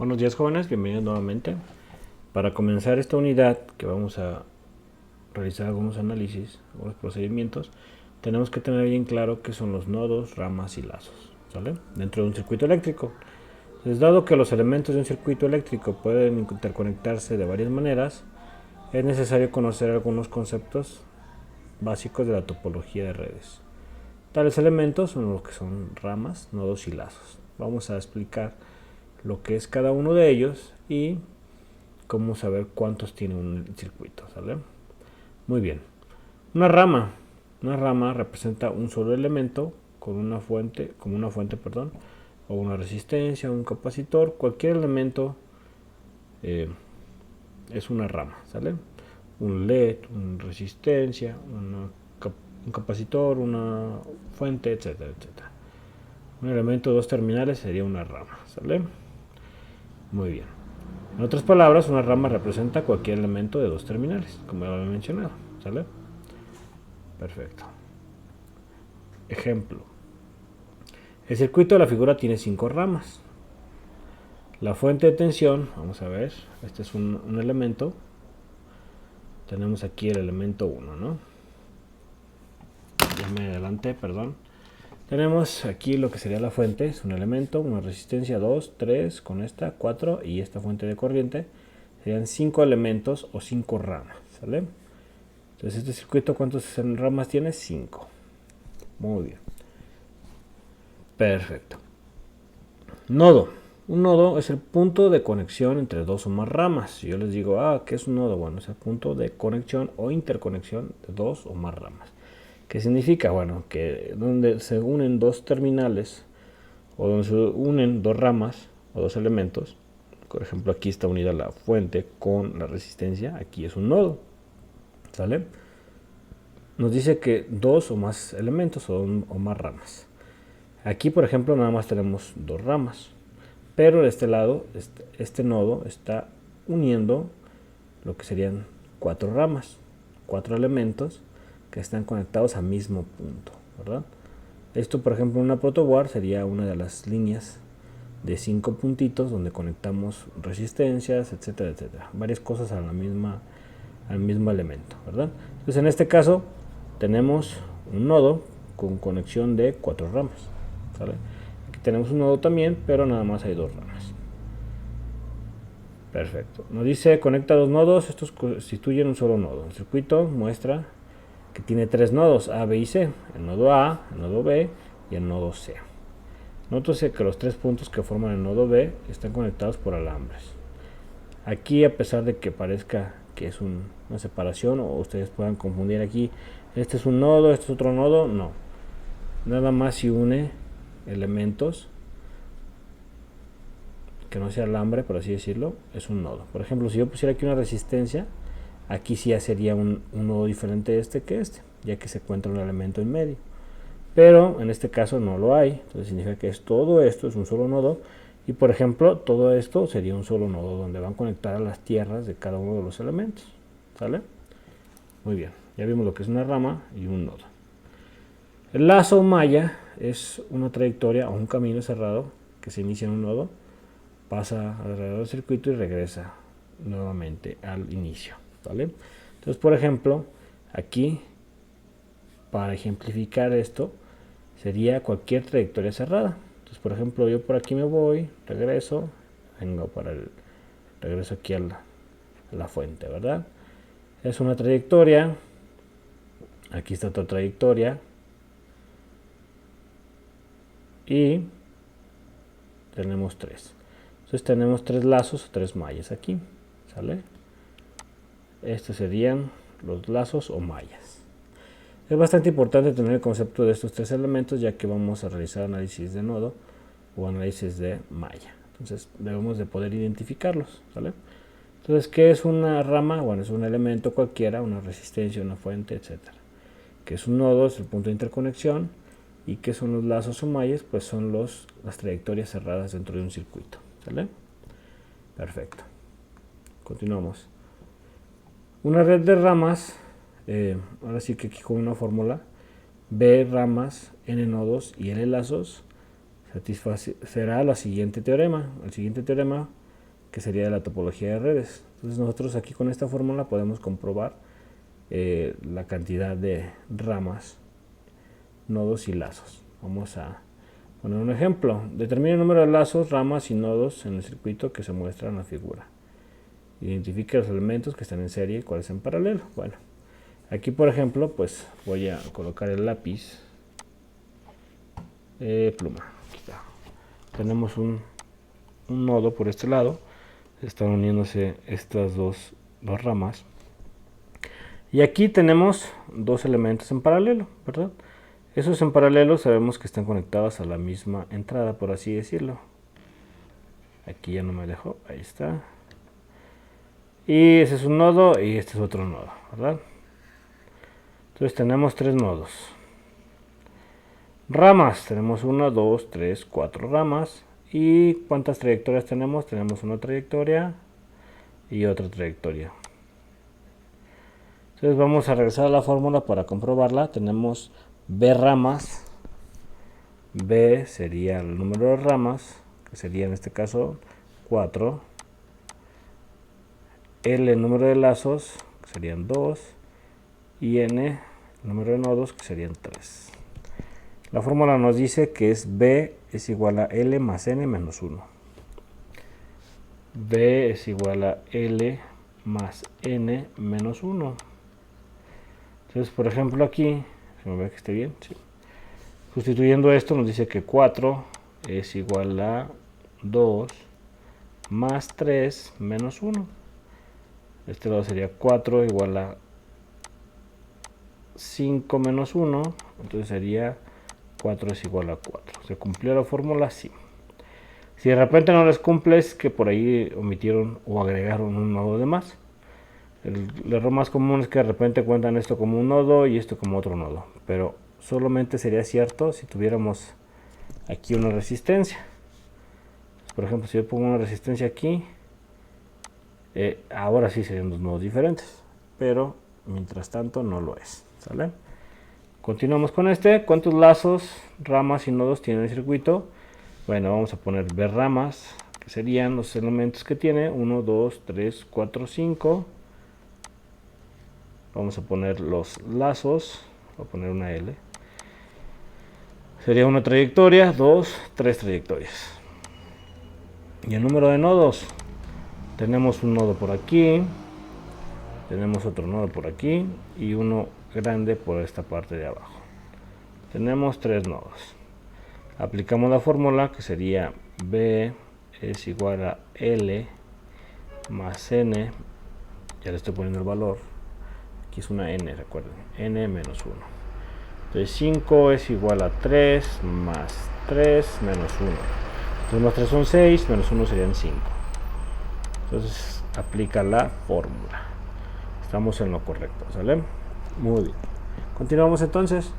Buenos días, jóvenes, bienvenidos nuevamente. Para comenzar esta unidad que vamos a realizar algunos análisis, algunos procedimientos, tenemos que tener bien claro qué son los nodos, ramas y lazos, ¿sale? Dentro de un circuito eléctrico. Entonces, dado que los elementos de un circuito eléctrico pueden interconectarse de varias maneras, es necesario conocer algunos conceptos básicos de la topología de redes. Tales elementos son los que son ramas, nodos y lazos. Vamos a explicar lo que es cada uno de ellos y cómo saber cuántos tiene un circuito, ¿sale? Muy bien. Una rama representa un solo elemento con una fuente, o una resistencia, un capacitor, cualquier elemento es una rama, ¿sale? Un LED, una resistencia, un capacitor, una fuente, etcétera, etcétera. Un elemento de dos terminales sería una rama, ¿sale? Muy bien. En otras palabras, una rama representa cualquier elemento de dos terminales, como ya lo he mencionado, ¿sale? Perfecto. Ejemplo. El circuito de la figura tiene 5 ramas. La fuente de tensión, vamos a ver, este es un elemento. Tenemos aquí el elemento 1, ¿no? Ya me adelanté, perdón. Tenemos aquí lo que sería la fuente, es un elemento, una resistencia 2, 3, con esta 4 y esta fuente de corriente. Serían 5 elementos o 5 ramas, ¿sale? Entonces este circuito, ¿cuántas ramas tiene? 5. Muy bien. Perfecto. Nodo. Un nodo es el punto de conexión entre dos o más ramas. Si yo les digo, ¿qué es un nodo? Bueno, es el punto de conexión o interconexión de dos o más ramas. ¿Qué significa? Bueno, que donde se unen dos terminales o donde se unen dos ramas o dos elementos. Por ejemplo, aquí está unida la fuente con la resistencia. Aquí es un nodo. ¿Sale? Nos dice que dos o más elementos o más ramas. Aquí, por ejemplo, nada más tenemos dos ramas. Pero de este lado, este nodo está uniendo lo que serían 4 ramas, 4 elementos que están conectados al mismo punto, ¿verdad? Esto, por ejemplo, en una protoboard sería una de las líneas de 5 puntitos donde conectamos resistencias, etcétera, etcétera. Varias cosas al mismo elemento, ¿verdad? Entonces, en este caso, tenemos un nodo con conexión de 4 ramas, ¿sale? Aquí tenemos un nodo también, pero nada más hay 2 ramas. Perfecto. Nos dice conecta 2 nodos, estos constituyen un solo nodo. El circuito muestra que tiene 3 nodos, A, B y C. El nodo A, el nodo B y el nodo C. Nótese que los 3 puntos que forman el nodo B están conectados por alambres. Aquí, a pesar de que parezca que es una separación o ustedes puedan confundir aquí, este es un nodo, este es otro nodo, no. Nada más si une elementos que no sea alambre, por así decirlo, es un nodo. Por ejemplo, si yo pusiera aquí una resistencia, aquí sí ya sería un nodo diferente que este, ya que se encuentra un elemento en medio. Pero en este caso no lo hay, entonces significa que todo esto es un solo nodo. Y por ejemplo, todo esto sería un solo nodo donde van a conectar a las tierras de cada uno de los elementos. ¿Sale? Muy bien, ya vimos lo que es una rama y un nodo. El lazo malla es una trayectoria o un camino cerrado que se inicia en un nodo, pasa alrededor del circuito y regresa nuevamente al inicio. ¿Vale? Entonces, por ejemplo, aquí, para ejemplificar esto, sería cualquier trayectoria cerrada. Entonces, por ejemplo, yo por aquí me voy, regreso, regreso aquí a la fuente, ¿verdad? Es una trayectoria, aquí está otra trayectoria, y tenemos 3. Entonces tenemos 3 lazos o 3 mallas aquí, ¿sale? Estos serían los lazos o mallas. Es bastante importante tener el concepto de estos 3 elementos, ya que vamos a realizar análisis de nodo o análisis de malla. Entonces debemos de poder identificarlos, ¿sale? Entonces, ¿qué es una rama? Bueno, es un elemento cualquiera, una resistencia, una fuente, etcétera. ¿Qué es un nodo? Es el punto de interconexión. ¿Y qué son los lazos o mallas? Pues son las trayectorias cerradas dentro de un circuito, ¿sale? Perfecto. Continuamos. Una red de ramas, ahora sí que aquí con una fórmula, B ramas, N nodos y L lazos, satisfacerá el siguiente teorema. El siguiente teorema que sería la topología de redes. Entonces nosotros aquí con esta fórmula podemos comprobar la cantidad de ramas, nodos y lazos. Vamos a poner un ejemplo. Determine el número de lazos, ramas y nodos en el circuito que se muestra en la figura. Identifique los elementos que están en serie y cuáles en paralelo. Bueno, aquí por ejemplo, pues voy a colocar el lápiz, pluma. Aquí está. Tenemos un nodo por este lado. Están uniéndose estas dos ramas. Y aquí tenemos dos elementos en paralelo, ¿verdad? Esos en paralelo sabemos que están conectados a la misma entrada, por así decirlo. Aquí ya no me dejó, ahí está. Y ese es un nodo y este es otro nodo, ¿verdad? Entonces tenemos tres nodos. Ramas, tenemos 1, 2, 3, 4 ramas. ¿Y cuántas trayectorias tenemos? Tenemos una trayectoria y otra trayectoria. Entonces vamos a regresar a la fórmula para comprobarla. Tenemos B ramas. B sería el número de ramas, que sería en este caso 4. L el número de lazos, que serían 2. Y N el número de nodos, que serían 3. La fórmula nos dice que es B es igual a L más N menos 1. B es igual a L más N menos 1. Entonces, por ejemplo, aquí, se me ve que esté bien, sí. Sustituyendo esto nos dice que 4 es igual a 2 más 3 menos 1. Este lado sería 4 igual a 5 menos 1, entonces sería 4 es igual a 4. ¿Se cumplió la fórmula? Sí. Si de repente no les cumple, es que por ahí omitieron o agregaron un nodo de más. El error más común es que de repente cuentan esto como un nodo y esto como otro nodo. Pero solamente sería cierto si tuviéramos aquí una resistencia. Por ejemplo, si yo pongo una resistencia aquí, ahora sí serían dos nodos diferentes. Pero mientras tanto no lo es. ¿Sale? Continuamos con este. ¿Cuántos lazos, ramas y nodos tiene el circuito? Bueno, vamos a poner B ramas, que serían los elementos que tiene. 1, 2, 3, 4, 5. Vamos a poner los lazos. Voy a poner una L. Sería una trayectoria, 2, 3 trayectorias. Y el número de nodos. Tenemos un nodo por aquí. Tenemos otro nodo por aquí. Y uno grande por esta parte de abajo. Tenemos tres nodos. Aplicamos la fórmula que sería B es igual a L más N. Ya le estoy poniendo el valor. Aquí es una N, recuerden. N menos 1. Entonces 5 es igual a 3 más 3 menos 1. 3 más 3 son 6, menos 1 serían 5. Entonces aplica la fórmula. Estamos en lo correcto, ¿sale? Muy bien. Continuamos entonces.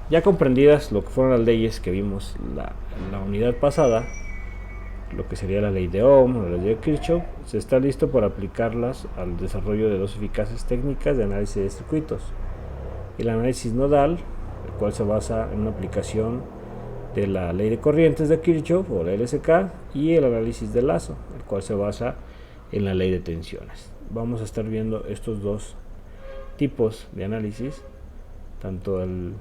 Ya comprendidas lo que fueron las leyes que vimos la unidad pasada, lo que sería la ley de Ohm o la ley de Kirchhoff, se está listo para aplicarlas al desarrollo de dos eficaces técnicas de análisis de circuitos. El análisis nodal, el cual se basa en una aplicación de la ley de corrientes de Kirchhoff o la LSK, y el análisis de lazo, el cual se basa en la ley de tensiones. Vamos a estar viendo estos dos tipos de análisis, tanto el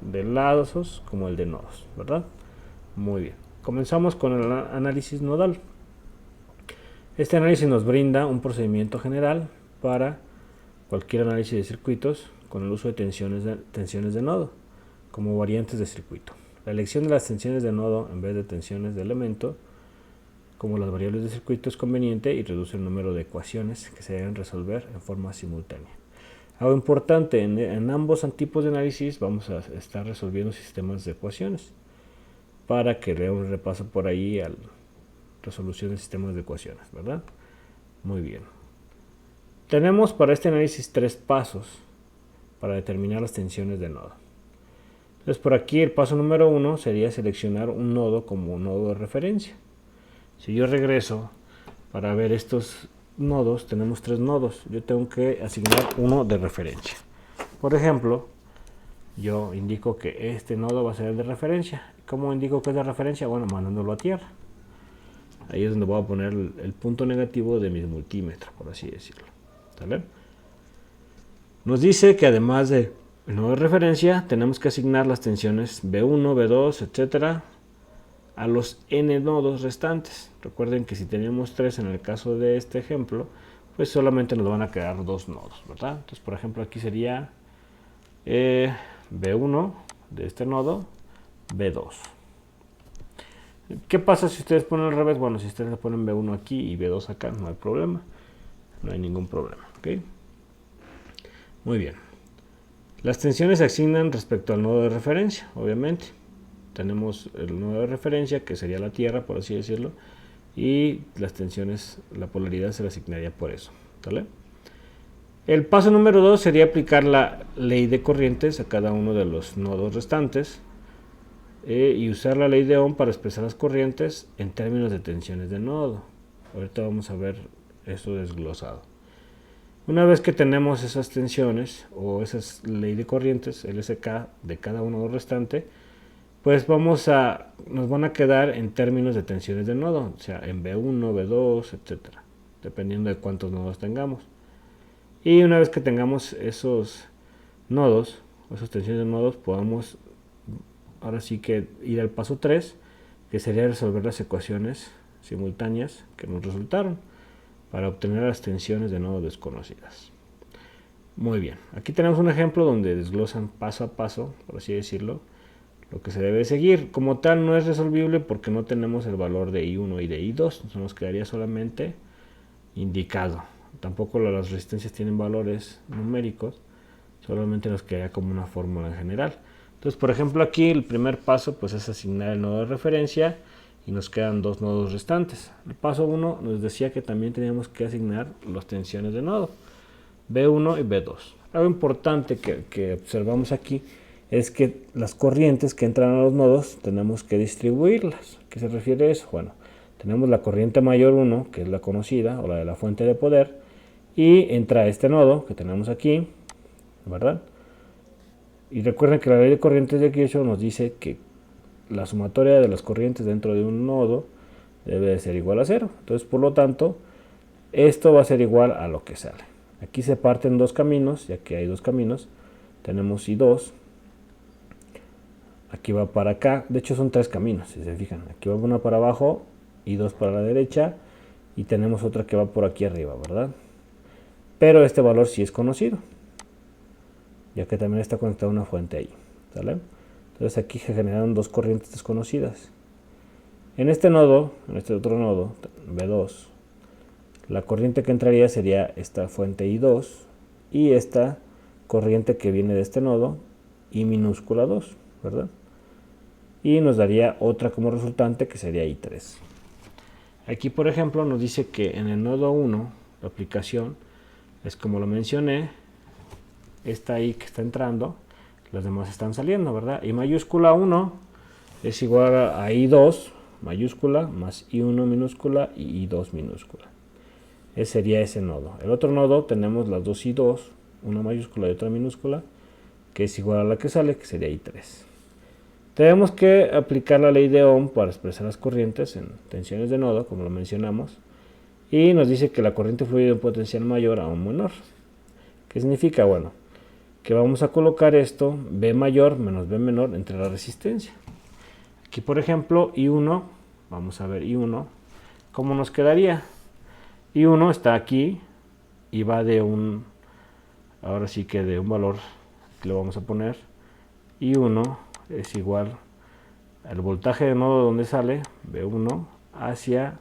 de lazos como el de nodos, ¿verdad? Muy bien. Comenzamos con el análisis nodal. Este análisis nos brinda un procedimiento general para cualquier análisis de circuitos con el uso de tensiones de nodo como variantes de circuito. La elección de las tensiones de nodo en vez de tensiones de elemento como las variables de circuito es conveniente y reduce el número de ecuaciones que se deben resolver en forma simultánea. Algo importante, en ambos tipos de análisis vamos a estar resolviendo sistemas de ecuaciones para que dé un repaso por ahí a la resolución de sistemas de ecuaciones, ¿verdad? Muy bien. Tenemos para este análisis tres pasos para determinar las tensiones de nodo. Entonces por aquí el paso número 1 sería seleccionar un nodo como un nodo de referencia. Si yo regreso para ver estos nodos, tenemos tres nodos. Yo tengo que asignar uno de referencia. Por ejemplo, yo indico que este nodo va a ser el de referencia. ¿Cómo indico que es de referencia? Bueno, mandándolo a tierra. ahí es donde voy a poner el punto negativo de mi multímetro, por así decirlo. ¿Sale? Nos dice que además de el nodo de referencia, tenemos que asignar las tensiones B1, B2, etcétera, a los n nodos restantes. Recuerden que si teníamos 3 en el caso de este ejemplo, pues solamente nos van a quedar 2 nodos, ¿verdad? Entonces, por ejemplo, aquí sería B1 de este nodo, B2. ¿Qué pasa si ustedes ponen al revés? Bueno, si ustedes ponen B1 aquí y B2 acá, no hay problema. No hay ningún problema, ¿ok? Muy bien. Las tensiones se asignan respecto al nodo de referencia, obviamente. Tenemos el nodo de referencia, que sería la Tierra, por así decirlo, y las tensiones, la polaridad se le asignaría por eso, ¿vale? El paso número 2 sería aplicar la ley de corrientes a cada uno de los nodos restantes y usar la ley de Ohm para expresar las corrientes en términos de tensiones de nodo. Ahorita vamos a ver esto desglosado. Una vez que tenemos esas tensiones o esa ley de corrientes LSK de cada uno restante, pues nos van a quedar en términos de tensiones de nodo, o sea, en B1, B2, etcétera, dependiendo de cuántos nodos tengamos. Y una vez que tengamos esos nodos, esas tensiones de nodos, podamos ahora sí que ir al paso 3, que sería resolver las ecuaciones simultáneas que nos resultaron para obtener las tensiones de nodo desconocidas. Muy bien, aquí tenemos un ejemplo donde desglosan paso a paso, por así decirlo, lo que se debe seguir. Como tal no es resolvible porque no tenemos el valor de I1 y de I2, entonces nos quedaría solamente indicado. Tampoco las resistencias tienen valores numéricos, solamente nos quedaría como una fórmula en general. Entonces, por ejemplo, aquí el primer paso pues es asignar el nodo de referencia y nos quedan 2 nodos restantes. El paso 1 nos decía que también teníamos que asignar las tensiones de nodo, B1 y B2. Algo importante que observamos aquí es que las corrientes que entran a los nodos tenemos que distribuirlas. ¿Qué se refiere a eso? Bueno, tenemos la corriente mayor 1, que es la conocida, o la de la fuente de poder, y entra a este nodo que tenemos aquí, ¿verdad? Y recuerden que la ley de corrientes de Kirchhoff nos dice que la sumatoria de las corrientes dentro de un nodo debe de ser igual a 0. Entonces, por lo tanto, esto va a ser igual a lo que sale. Aquí se parten dos caminos, ya que hay dos caminos. Tenemos I2. Aquí va para acá. De hecho, son 3 caminos, si se fijan. Aquí va una para abajo, I2 para la derecha, y tenemos otra que va por aquí arriba, ¿verdad? Pero este valor sí es conocido, ya que también está conectada una fuente ahí, ¿sale? Entonces aquí se generaron 2 corrientes desconocidas. En este nodo, en este otro nodo, B2, la corriente que entraría sería esta fuente I2 y esta corriente que viene de este nodo, I minúscula 2, ¿verdad? Y nos daría otra como resultante que sería I3. Aquí, por ejemplo, nos dice que en el nodo 1, la aplicación es como lo mencioné, esta I que está entrando, las demás están saliendo, ¿verdad? I mayúscula 1 es igual a I2 mayúscula más I1 minúscula y I2 minúscula. Ese sería ese nodo. El otro nodo tenemos las dos I2, una mayúscula y otra minúscula, que es igual a la que sale, que sería I3. Tenemos que aplicar la ley de Ohm para expresar las corrientes en tensiones de nodo, como lo mencionamos, y nos dice que la corriente fluye de un potencial mayor a un menor. ¿Qué significa? Bueno, que vamos a colocar esto, B mayor menos B menor, entre la resistencia. Aquí, por ejemplo, I1, vamos a ver I1, ¿cómo nos quedaría? I1 está aquí y va de ahora sí que de un valor que le vamos a poner, I1 es igual al voltaje de nodo donde sale, B1, hacia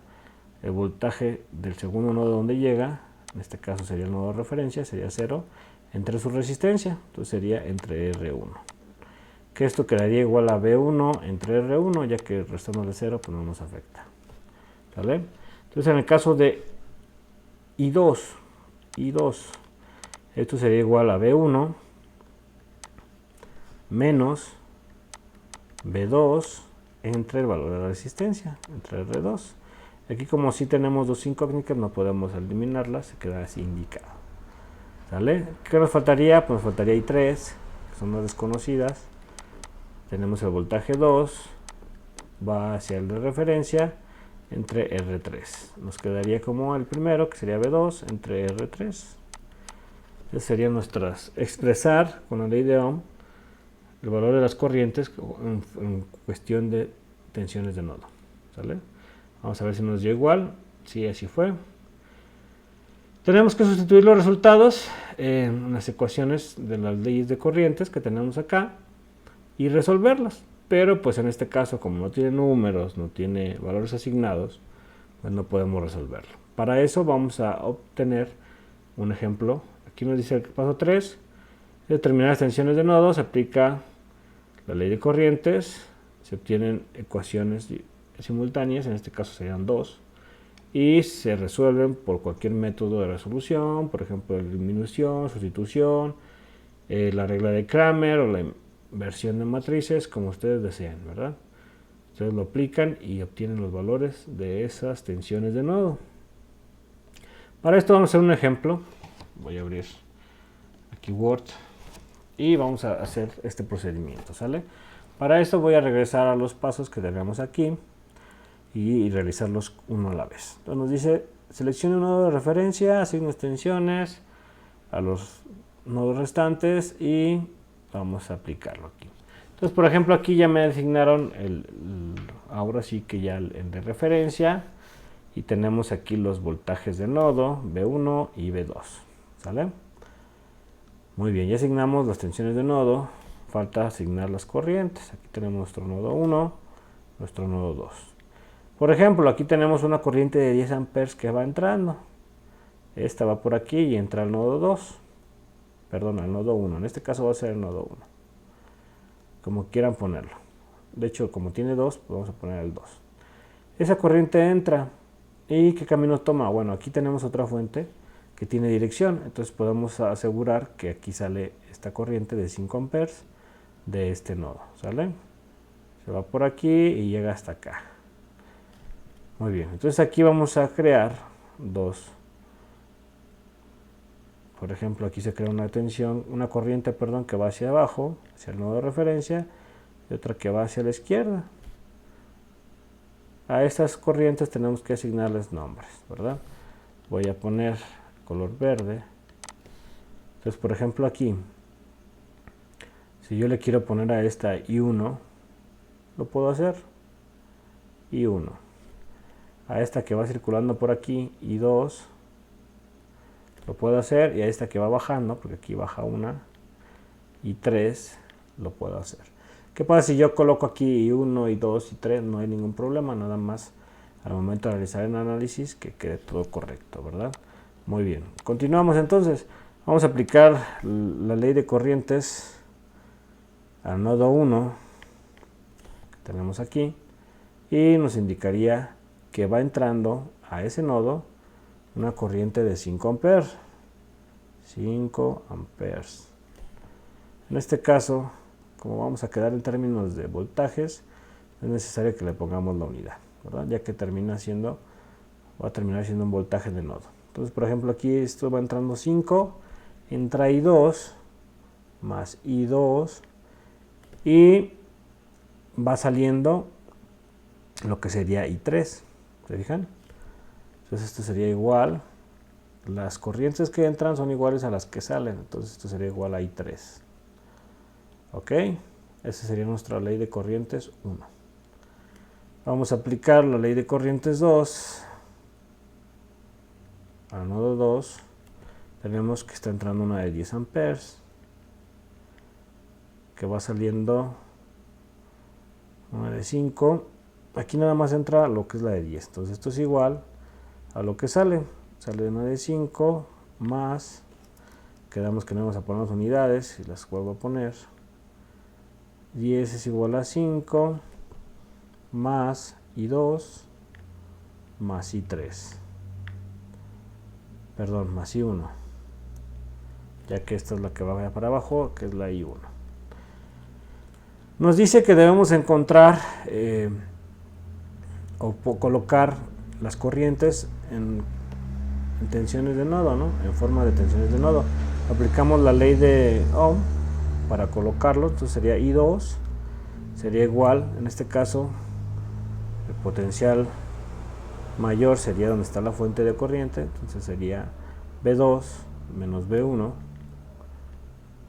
el voltaje del segundo nodo donde llega, en este caso sería el nodo de referencia, sería 0, entre su resistencia, entonces sería entre R1. Que esto quedaría igual a B1 entre R1, ya que restando de 0 pues no nos afecta. ¿Sale? Entonces en el caso de I2, esto sería igual a B1 menos B2 entre el valor de la resistencia, entre R2. Aquí como si tenemos dos incógnitas no podemos eliminarlas, se queda así indicado. ¿Sale? ¿Qué nos faltaría? Pues nos faltaría I3, que son las desconocidas. Tenemos el voltaje 2, va hacia el de referencia, entre R3. Nos quedaría como el primero, que sería B2 entre R3. Esas serían nuestras, expresar con la ley de Ohm el valor de las corrientes en cuestión de tensiones de nodo. ¿Sale? Vamos a ver si nos dio igual. Sí, así fue. Tenemos que sustituir los resultados en las ecuaciones de las leyes de corrientes que tenemos acá y resolverlas. Pero pues en este caso, como no tiene números, no tiene valores asignados, pues no podemos resolverlo. Para eso vamos a obtener un ejemplo. Aquí nos dice el paso 3. Determinar las tensiones de nodo, se aplica la ley de corrientes, se obtienen ecuaciones simultáneas, en este caso serían 2, y se resuelven por cualquier método de resolución, por ejemplo, disminución, sustitución, la regla de Kramer o la inversión de matrices, como ustedes deseen, ¿verdad? Ustedes lo aplican y obtienen los valores de esas tensiones de nodo. Para esto vamos a hacer un ejemplo. Voy a abrir aquí Word y vamos a hacer este procedimiento, ¿sale? Para esto voy a regresar a los pasos que tenemos aquí y realizarlos uno a la vez. Entonces nos dice, seleccione un nodo de referencia, asigne extensiones a los nodos restantes y vamos a aplicarlo aquí. Entonces, por ejemplo, aquí ya me asignaron ahora sí que ya el de referencia y tenemos aquí los voltajes de nodo B1 y B2, ¿sale? Muy bien, ya asignamos las tensiones de nodo, falta asignar las corrientes. Aquí tenemos nuestro nodo 1, nuestro nodo 2. Por ejemplo, aquí tenemos una corriente de 10 amperes que va entrando. Esta va por aquí y entra al nodo 2. Perdón, al nodo 1. En este caso va a ser el nodo 1. Como quieran ponerlo. De hecho, como tiene 2, pues vamos a poner el 2. Esa corriente entra. ¿Y qué camino toma? Bueno, aquí tenemos otra fuente que tiene dirección. Entonces podemos asegurar que aquí sale esta corriente de 5 amperes de este nodo. ¿Sale? Se va por aquí y llega hasta acá. Muy bien. Entonces aquí vamos a crear dos. Por ejemplo, aquí se crea una corriente, que va hacia abajo, hacia el nodo de referencia, y otra que va hacia la izquierda. A estas corrientes tenemos que asignarles nombres, ¿verdad? Voy a poner color verde. Entonces, por ejemplo, aquí, si yo le quiero poner a esta I1, lo puedo hacer. I1. A esta que va circulando por aquí, I2, lo puedo hacer, y a esta que va bajando, porque aquí baja una, y 3, lo puedo hacer. ¿Qué pasa si yo coloco aquí I1, I2 y 3? No hay ningún problema, nada más al momento de realizar el análisis que quede todo correcto, ¿verdad? Muy bien, continuamos entonces. Vamos a aplicar la ley de corrientes al nodo 1 que tenemos aquí, y nos indicaría que va entrando a ese nodo una corriente de 5 amperes. 5 amperes. En este caso, como vamos a quedar en términos de voltajes, es necesario que le pongamos la unidad, ¿verdad? Ya que va a terminar siendo un voltaje de nodo. Entonces, por ejemplo, aquí esto va entrando 5, entra I2, más I2, y va saliendo lo que sería I3, ¿se fijan? Entonces esto sería igual, las corrientes que entran son iguales a las que salen, entonces esto sería igual a I3. Ok, esa sería nuestra ley de corrientes 1. Vamos a aplicar la ley de corrientes 2 al nodo 2. Tenemos que está entrando una de 10 amperes, que va saliendo una de 5. Aquí nada más entra lo que es la de 10, entonces esto es igual a lo que sale una de 5 más, quedamos que no vamos a poner las unidades y las vuelvo a poner, 10 es igual a 5 más I2 más I3, perdón, más I1, ya que esta es la que va para abajo, que es la I1. Nos dice que debemos encontrar o colocar las corrientes en tensiones de nodo, ¿no? En forma de tensiones de nodo. Aplicamos la ley de Ohm para colocarlo, entonces sería I2, sería igual, en este caso, el potencial mayor sería donde está la fuente de corriente, entonces sería B2 menos B1,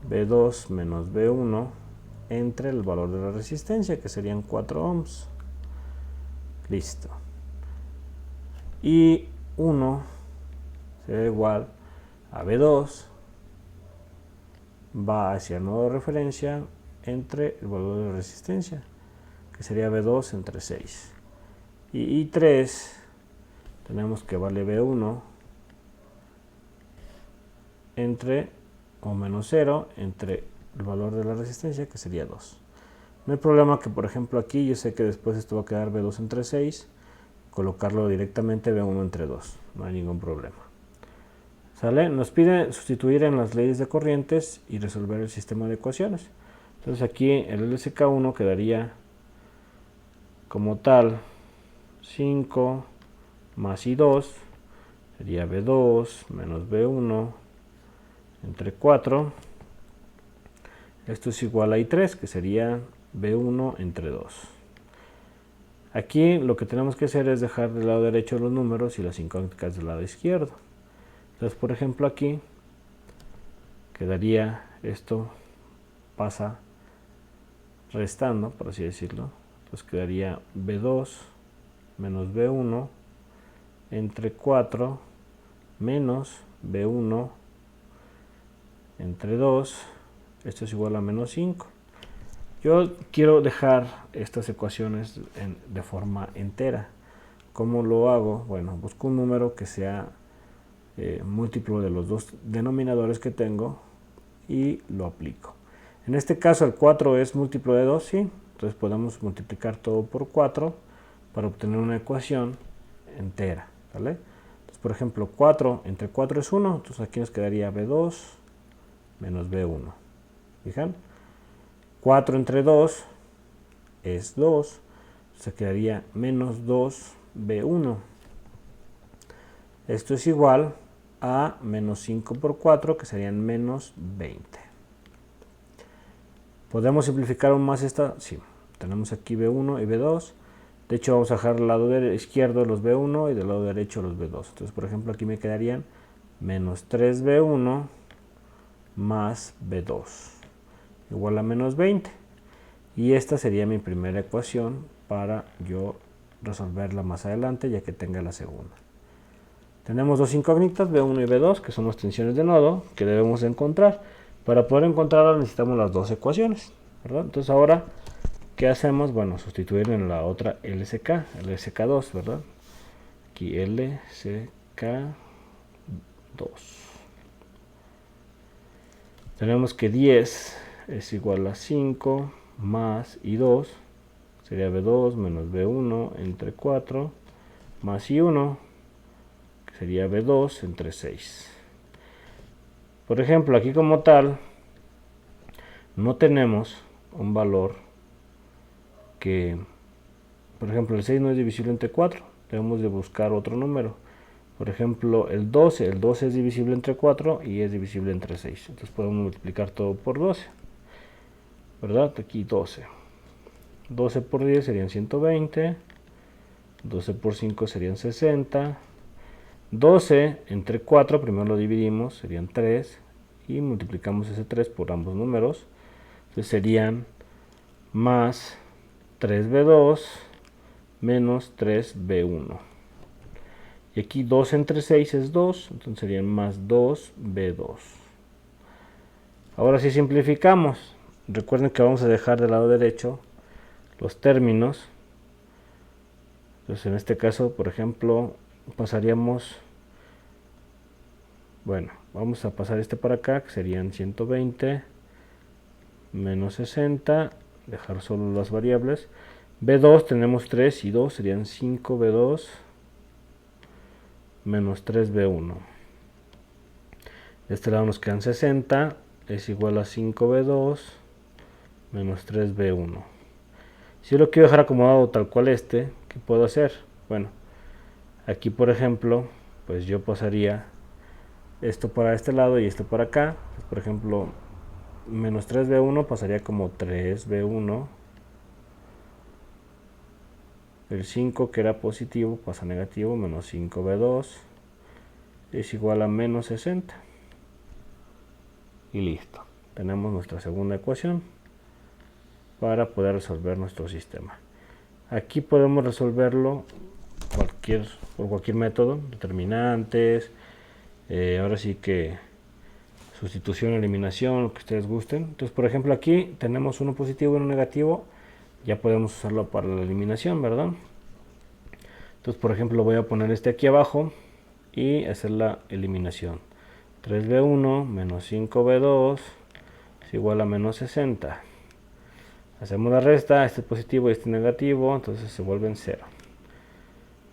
B2 menos B1 entre el valor de la resistencia, que serían 4 ohms. Listo. Y 1 será igual a B2 va hacia el nodo de referencia entre el valor de la resistencia, que sería B2 entre 6. Y I3 tenemos que vale B1 entre o menos 0 entre el valor de la resistencia, que sería 2. No hay problema que, por ejemplo, aquí yo sé que después esto va a quedar B2 entre 6, colocarlo directamente B1 entre 2, no hay ningún problema. ¿Sale? Nos pide sustituir en las leyes de corrientes y resolver el sistema de ecuaciones. Entonces aquí el LSK1 quedaría como tal 5 más I2 sería B2 menos B1 entre 4. Esto es igual a I3, que sería B1 entre 2. Aquí lo que tenemos que hacer es dejar del lado derecho los números y las incógnitas del lado izquierdo. Entonces, por ejemplo, aquí quedaría, esto pasa restando, por así decirlo. Entonces quedaría B2 menos B1 entre 4 menos B1 entre 2. Esto es igual a menos 5. Yo quiero dejar estas ecuaciones de forma entera. ¿Cómo lo hago? Bueno, busco un número que sea múltiplo de los dos denominadores que tengo y lo aplico. En este caso el 4 es múltiplo de 2, sí. Entonces podemos multiplicar todo por 4 para obtener una ecuación entera, ¿vale? Entonces, por ejemplo, 4 entre 4 es 1, entonces aquí nos quedaría B2 menos B1. ¿Fijan? 4 entre 2 es 2, se quedaría menos 2B1. Esto es igual a menos 5 por 4, que serían menos 20. ¿Podemos simplificar aún más esta? Sí. Tenemos aquí B1 y B2. De hecho, vamos a dejar del lado izquierdo los B1 y del lado derecho los B2. Entonces, por ejemplo, aquí me quedarían menos 3B1 más B2 igual a menos 20. Y esta sería mi primera ecuación para yo resolverla más adelante, ya que tenga la segunda. Tenemos dos incógnitas, B1 y B2, que son las tensiones de nodo, que debemos de encontrar. Para poder encontrarlas necesitamos las dos ecuaciones, ¿verdad? Entonces ahora, ¿qué hacemos? Bueno, sustituir en la otra LSK, LSK2, ¿verdad? Aquí LSK2. Tenemos que 10 es igual a 5 más I2, sería B2 menos B1 entre 4, más I1, que sería B2 entre 6. Por ejemplo, aquí como tal, no tenemos un valor que, por ejemplo, el 6 no es divisible entre 4, debemos de buscar otro número. Por ejemplo, el 12 es divisible entre 4 y es divisible entre 6. Entonces podemos multiplicar todo por 12. ¿Verdad? Aquí 12. 12 por 10 serían 120. 12 por 5 serían 60. 12 entre 4, primero lo dividimos, serían 3. Y multiplicamos ese 3 por ambos números. Entonces serían más 3B2 menos 3B1. Y aquí 2 entre 6 es 2, entonces serían más 2B2. Ahora sí simplificamos. Recuerden que vamos a dejar del lado derecho los términos. Entonces en este caso, por ejemplo, pasaríamos, bueno, vamos a pasar este para acá, que serían 120 menos 60, dejar solo las variables. B2 tenemos 3 y 2, serían 5B2 menos 3B1. De este lado nos quedan 60, es igual a 5B2 menos 3B1. Si yo lo quiero dejar acomodado tal cual ¿qué puedo hacer? Bueno, aquí por ejemplo, pues yo pasaría esto para este lado y esto para acá. Por ejemplo, menos 3B1 pasaría como 3B1 El 5 que era positivo pasa a negativo, menos 5b2 es igual a menos 60. Y listo. Tenemos nuestra segunda ecuación para poder resolver nuestro sistema. Aquí podemos resolverlo por cualquier método, determinantes, ahora sí que sustitución, eliminación, lo que ustedes gusten. Entonces, por ejemplo, aquí tenemos uno positivo y uno negativo, ya podemos usarlo para la eliminación, ¿verdad? Entonces, por ejemplo, voy a poner este aquí abajo y hacer la eliminación. 3b1 menos 5b2 es igual a menos 60. Hacemos la resta, este es positivo y este negativo, entonces se vuelven 0.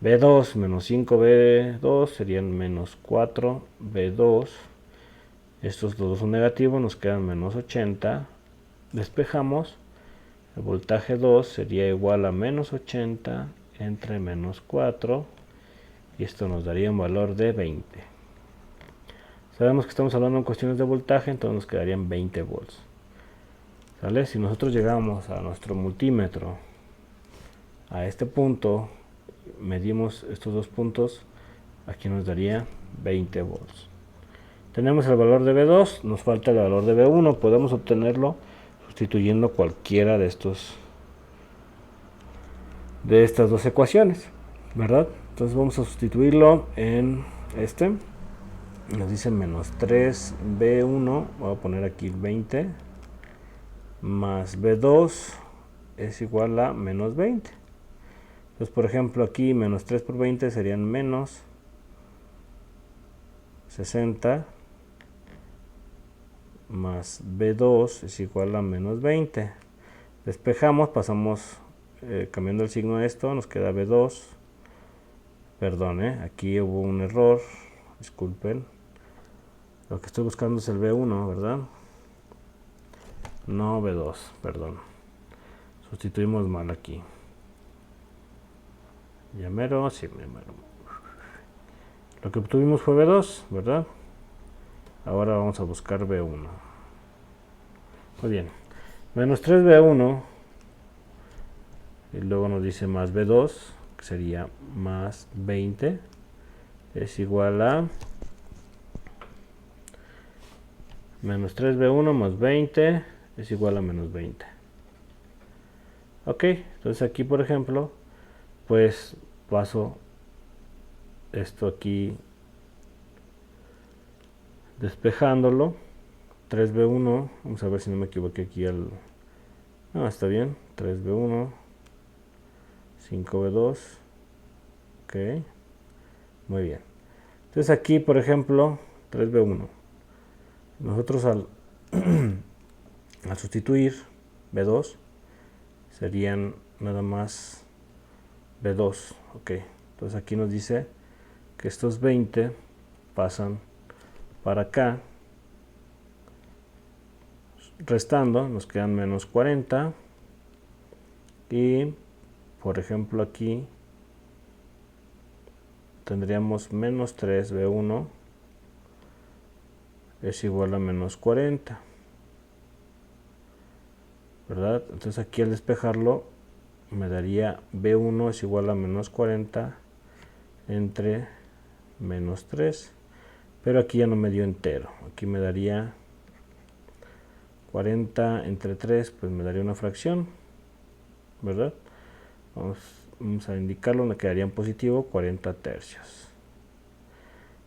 b2 menos 5b2 serían menos 4b2. Estos dos son negativos, nos quedan menos 80. Despejamos, el voltaje 2 sería igual a menos 80 entre menos 4. Y esto nos daría un valor de 20. Sabemos que estamos hablando en cuestiones de voltaje, entonces nos quedarían 20 volts. ¿Sale? Si nosotros llegamos a nuestro multímetro, a este punto, medimos estos dos puntos, aquí nos daría 20 volts. Tenemos el valor de B2, nos falta el valor de B1, podemos obtenerlo sustituyendo cualquiera de estas dos ecuaciones, ¿verdad? Entonces vamos a sustituirlo en este. Nos dice menos 3B1, voy a poner aquí 20, más B2 es igual a menos 20. Entonces, por ejemplo, aquí menos 3 por 20 serían menos 60, más B2 es igual a menos 20. Despejamos, pasamos cambiando el signo de esto, nos queda B2. Perdón, aquí hubo un error, disculpen. Lo que estoy buscando es el B1, ¿verdad? No B2, perdón. Sustituimos mal aquí. Ya mero, sí, mero. Lo que obtuvimos fue B2, ¿verdad? Ahora vamos a buscar B1. Muy bien. Menos 3B1. Y luego nos dice más B2, que sería más 20. Es igual a menos 3B1 más 20 es igual a menos 20. Ok, entonces aquí, por ejemplo, pues paso esto aquí despejándolo. 3B1, vamos a ver si no me equivoqué aquí no, está bien. 3B1, 5B2, ok, muy bien. Entonces aquí, por ejemplo, 3B1, nosotros al sustituir B2 serían nada más B2, ok. Entonces aquí nos dice que estos 20 pasan para acá, restando nos quedan menos 40 y por ejemplo aquí tendríamos menos 3B1 es igual a menos 40, ¿verdad? Entonces aquí al despejarlo me daría B1 es igual a menos 40 entre menos 3, pero aquí ya no me dio entero, aquí me daría 40 entre 3, pues me daría una fracción, ¿verdad? Vamos a indicarlo, me quedaría en positivo 40 tercios.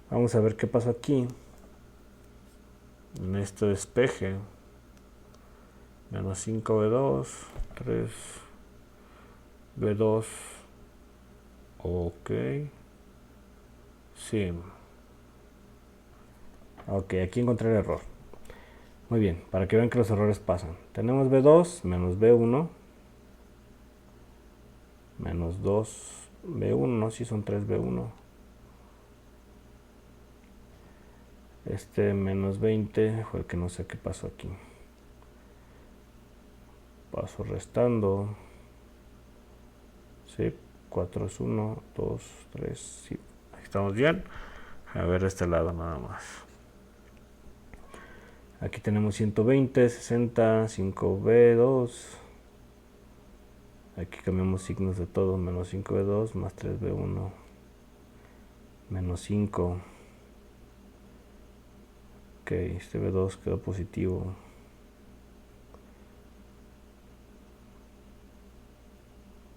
Vamos a ver qué pasó aquí en este despeje. Menos 5B2, 3B2, ok, sí, ok, aquí encontré el error. Muy bien, para que vean que los errores pasan. Tenemos B2 menos B1 menos 2B1, no, si son 3B1. Este menos 20 fue el que no sé qué pasó aquí. Paso restando. Sí, 4 es 1, 2, 3, sí. Aquí estamos bien. A ver este lado nada más. Aquí tenemos 120, 60, 5B2. Aquí cambiamos signos de todo, menos 5B2 más 3B1, menos 5. Ok, este B2 quedó positivo.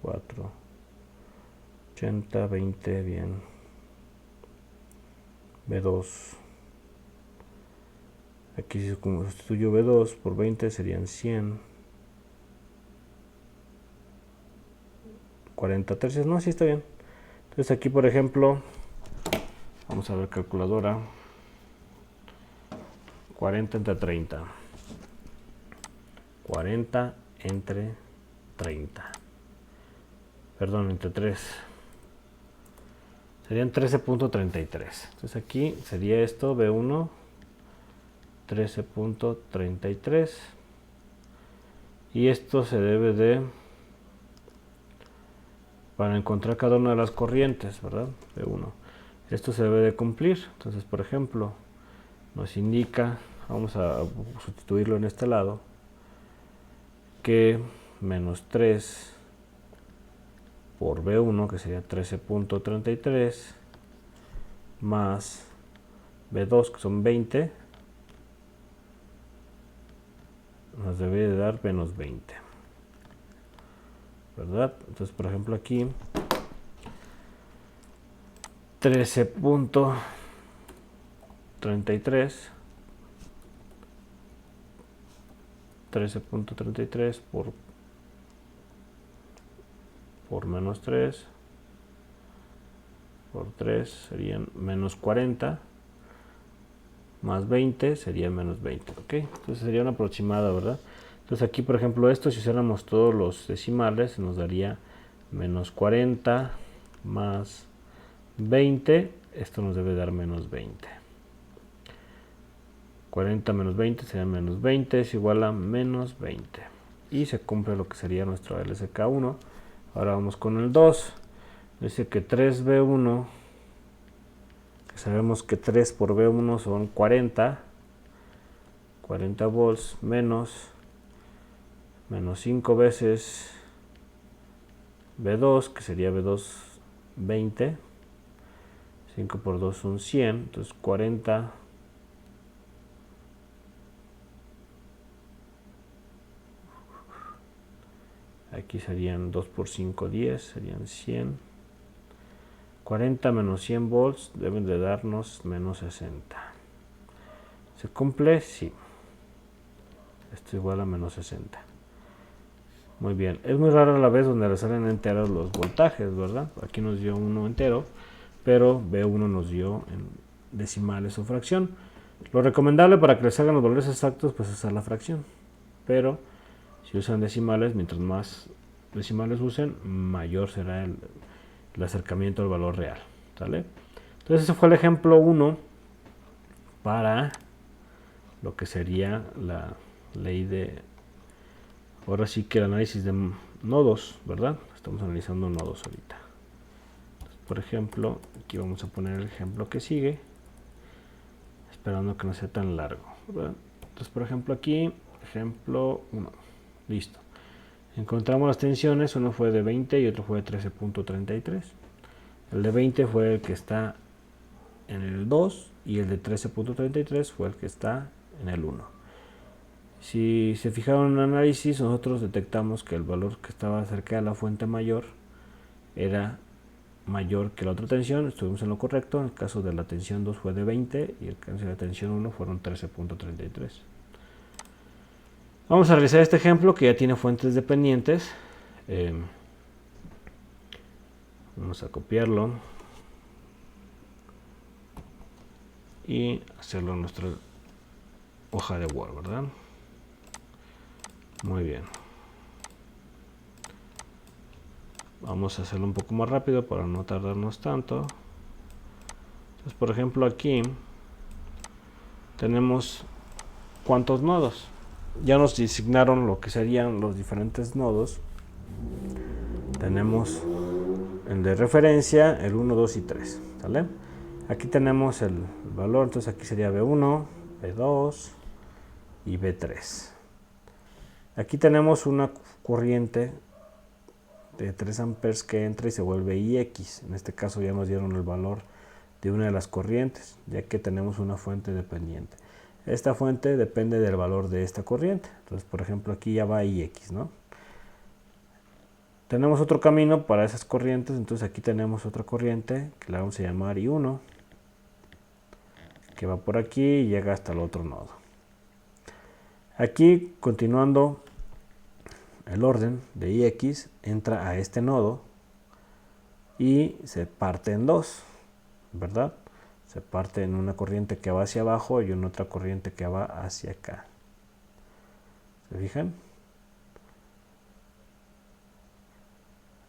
4, 80, 20, bien. B2. Aquí si sustituyo B2 por 20 serían 100. 40 tercios, no, sí está bien. Entonces aquí, por ejemplo, vamos a ver calculadora. 40 entre 30. 40 entre 30. Perdón, entre 3. Serían 13.33. Entonces aquí sería esto, B1, 13.33. Y esto se debe de, para encontrar cada una de las corrientes, ¿verdad? B1. Esto se debe de cumplir. Entonces, por ejemplo, nos indica, vamos a sustituirlo en este lado, que menos 3 por B1, que sería 13.33, más B2, que son 20, nos debe de dar menos 20, ¿verdad? Entonces, por ejemplo, aquí 13.33 por menos 3 por 3 serían menos 40, más 20 sería menos 20, ¿ok? Entonces sería una aproximada, ¿verdad? Entonces aquí, por ejemplo, esto, si usáramos todos los decimales, nos daría menos 40 más 20, esto nos debe dar menos 20. 40 menos 20 sería menos 20, es igual a menos 20. Y se cumple lo que sería nuestro LSK1. Ahora vamos con el 2. Dice que 3B1, que sabemos que 3 por B1 son 40 volts, menos 5 veces B2, que sería B2 20. 5 por 2 son 100, entonces 40 aquí serían 2 por 5, 10, serían 100. 40 menos 100 volts deben de darnos menos 60. ¿Se cumple? Sí. Esto es igual a menos 60. Muy bien. Es muy raro a la vez donde le salen enteros los voltajes, ¿verdad? Aquí nos dio uno entero, pero B1 nos dio en decimales o fracción. Lo recomendable para que les salgan los valores exactos, pues es usar la fracción. Pero si usan decimales, mientras más decimales usen, mayor será el acercamiento al valor real, ¿sale? Entonces ese fue el ejemplo 1 para lo que sería la ley de, ahora sí que el análisis de nodos, ¿verdad? Estamos analizando nodos ahorita. Entonces, por ejemplo, aquí vamos a poner el ejemplo que sigue, esperando que no sea tan largo, ¿verdad? Entonces, por ejemplo, aquí, ejemplo 1, listo. Encontramos las tensiones, uno fue de 20 y otro fue de 13.33. El de 20 fue el que está en el 2 y el de 13.33 fue el que está en el 1. Si se fijaron en el análisis, nosotros detectamos que el valor que estaba cerca de la fuente mayor era mayor que la otra tensión, estuvimos en lo correcto. En el caso de la tensión 2 fue de 20 y el caso de la tensión 1 fueron 13.33. Vamos a realizar este ejemplo que ya tiene fuentes dependientes. Vamos a copiarlo y hacerlo en nuestra hoja de Word, ¿verdad? Muy bien. Vamos a hacerlo un poco más rápido para no tardarnos tanto. Entonces, por ejemplo, aquí tenemos cuántos nodos. Ya nos designaron lo que serían los diferentes nodos. Tenemos el de referencia, el 1, 2 y 3, ¿sale? Aquí tenemos el valor, entonces aquí sería B1, B2 y B3. Aquí tenemos una corriente de 3 amperes que entra y se vuelve IX. En este caso ya nos dieron el valor de una de las corrientes, ya que tenemos una fuente dependiente. Esta fuente depende del valor de esta corriente. Entonces, por ejemplo, aquí ya va IX, ¿no? Tenemos otro camino para esas corrientes, entonces aquí tenemos otra corriente que la vamos a llamar I1, que va por aquí y llega hasta el otro nodo. Aquí, continuando el orden de IX, entra a este nodo y se parte en dos, ¿verdad? Se parte en una corriente que va hacia abajo y en otra corriente que va hacia acá. ¿Se fijan?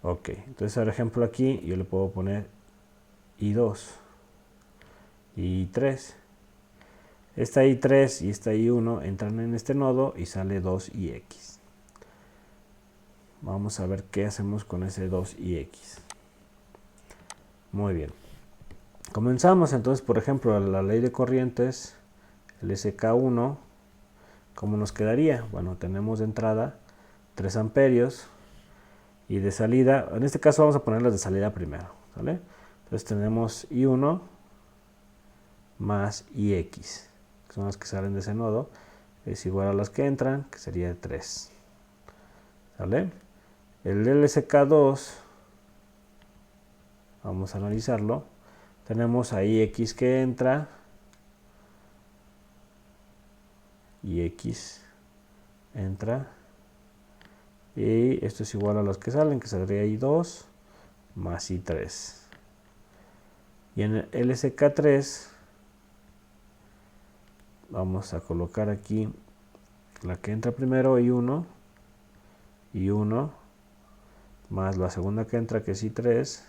Ok, entonces por ejemplo aquí yo le puedo poner I2, I3. Esta I3 y esta I1 entran en este nodo y sale 2IX. Vamos a ver qué hacemos con ese 2IX. Muy bien. Comenzamos entonces, por ejemplo, la ley de corrientes, el SK1, ¿cómo nos quedaría? Bueno, tenemos de entrada 3 amperios y de salida, en este caso vamos a poner las de salida primero, ¿vale? Entonces tenemos I1 más IX, que son las que salen de ese nodo, es igual a las que entran, que sería 3. ¿Vale? El LSK2, vamos a analizarlo. Tenemos ahí X que entra y X entra. Y esto es igual a los que salen, que saldría I2 más I3. Y en el LSK3 vamos a colocar aquí la que entra primero, I1 más la segunda que entra, que es I3.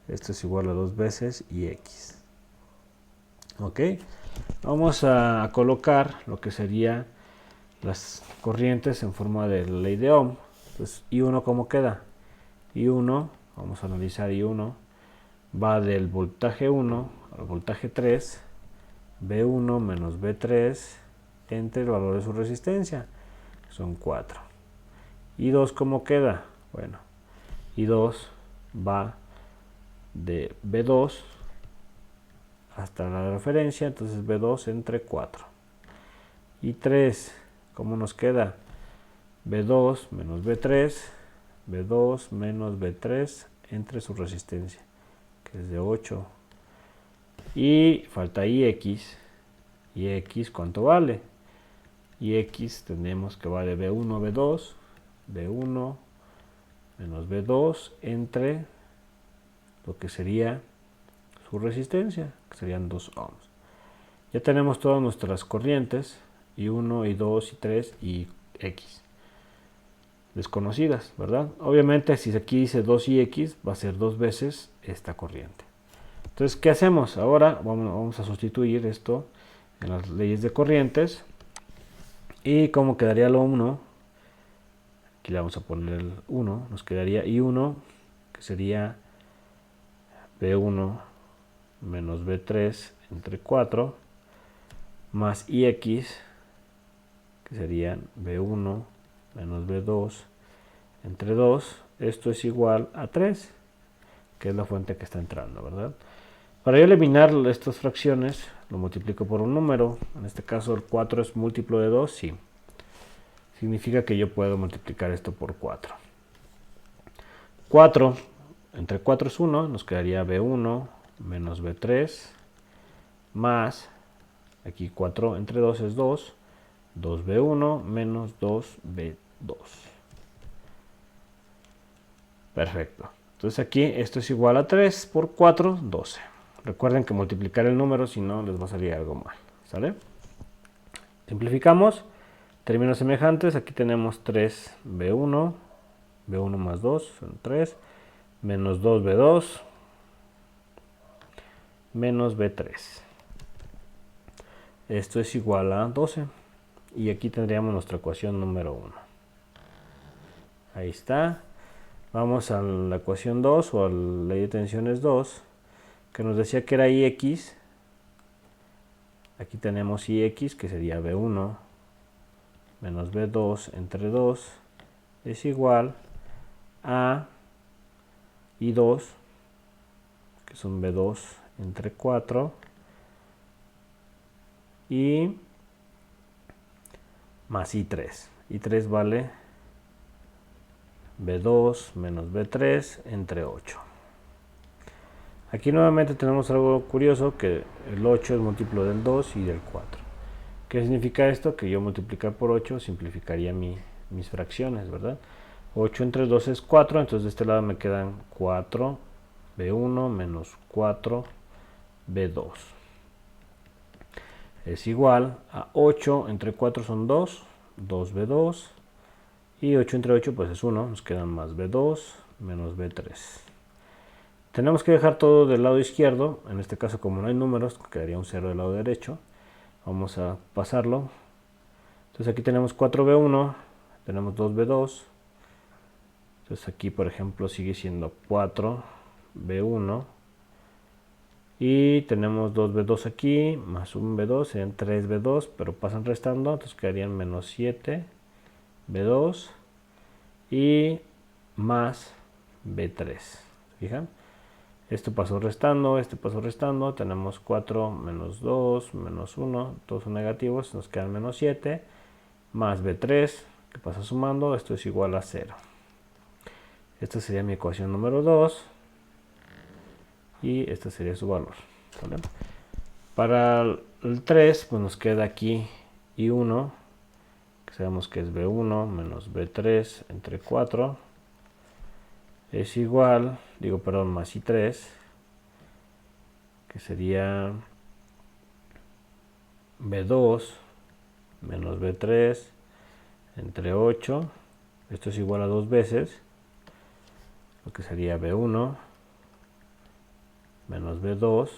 Esto es igual a 2 veces IX. Ok, vamos a colocar lo que sería las corrientes en forma de la ley de Ohm. Entonces, I1, ¿cómo queda? I1, vamos a analizar I1, va del voltaje 1 al voltaje 3, B1 menos B3 entre el valor de su resistencia, son 4. I2, ¿cómo queda? Bueno, I2 va de B2 hasta la referencia, entonces B2 entre 4. I3, ¿cómo nos queda? B2 menos B3, B2 menos B3 entre su resistencia, que es de 8. Y falta IX. IX, ¿cuánto vale? IX tenemos que va de B1 a B2, B1 menos B2 entre lo que sería su resistencia, que serían 2 ohms. Ya tenemos todas nuestras corrientes, I1, I2, I3 y X desconocidas, ¿verdad? Obviamente si aquí dice 2IX va a ser 2 veces esta corriente. Entonces, ¿qué hacemos? Ahora vamos a sustituir esto en las leyes de corrientes. ¿Y cómo quedaría lo 1? Aquí le vamos a poner el 1, nos quedaría I1, que sería B1 menos B3 entre 4, más IX, que serían B1 menos B2 entre 2. Esto es igual a 3, que es la fuente que está entrando, ¿verdad? Para yo eliminar estas fracciones, lo multiplico por un número. En este caso el 4 es múltiplo de 2, sí. Significa que yo puedo multiplicar esto por 4. 4 entre 4 es 1, nos quedaría B1 menos B3 más, aquí 4 entre 2 es 2, 2B1 menos 2B2. Perfecto. Entonces aquí esto es igual a 3 por 4, 12. Recuerden que multiplicar el número, si no, les va a salir algo mal. ¿Sale? Simplificamos. Términos semejantes. Aquí tenemos 3B1. B1 más 2 son 3. Menos 2B2. Menos B3. Esto es igual a 12. Y aquí tendríamos nuestra ecuación número 1. Ahí está. Vamos a la ecuación 2 o a la ley de tensiones 2, que nos decía que era IX. Aquí tenemos IX, que sería B1 menos B2 entre 2 es igual A y 2, que son B2 entre 4, y más I3. I3 vale B2 menos B3 entre 8. Aquí nuevamente tenemos algo curioso, que el 8 es múltiplo del 2 y del 4. ¿Qué significa esto? Que yo multiplicar por 8 simplificaría mis fracciones, ¿verdad? 8 entre 2 es 4, entonces de este lado me quedan 4 B1 menos 4 B2. Es igual a 8 entre 4 son 2, 2B2, y 8 entre 8 pues es 1, nos quedan más B2 menos B3. Tenemos que dejar todo del lado izquierdo, en este caso como no hay números, quedaría un 0 del lado derecho. Vamos a pasarlo. Entonces aquí tenemos 4B1, tenemos 2B2. Entonces aquí por ejemplo sigue siendo 4B1. Y tenemos 2B2 aquí, más un B2, serían 3B2, pero pasan restando, entonces quedarían menos 7B2 y más B3. ¿Fijan? Esto pasó restando, tenemos 4 menos 2, menos 1, todos son negativos, nos quedan menos 7, más B3, que pasa sumando, esto es igual a 0. Esta sería mi ecuación número 2, y este sería su valor, ¿vale? Para el 3, pues nos queda aquí I1, que sabemos que es B1 menos B3 entre 4, es igual, más I3, que sería B2 menos B3 entre 8, esto es igual a 2 veces, lo que sería B1 menos B2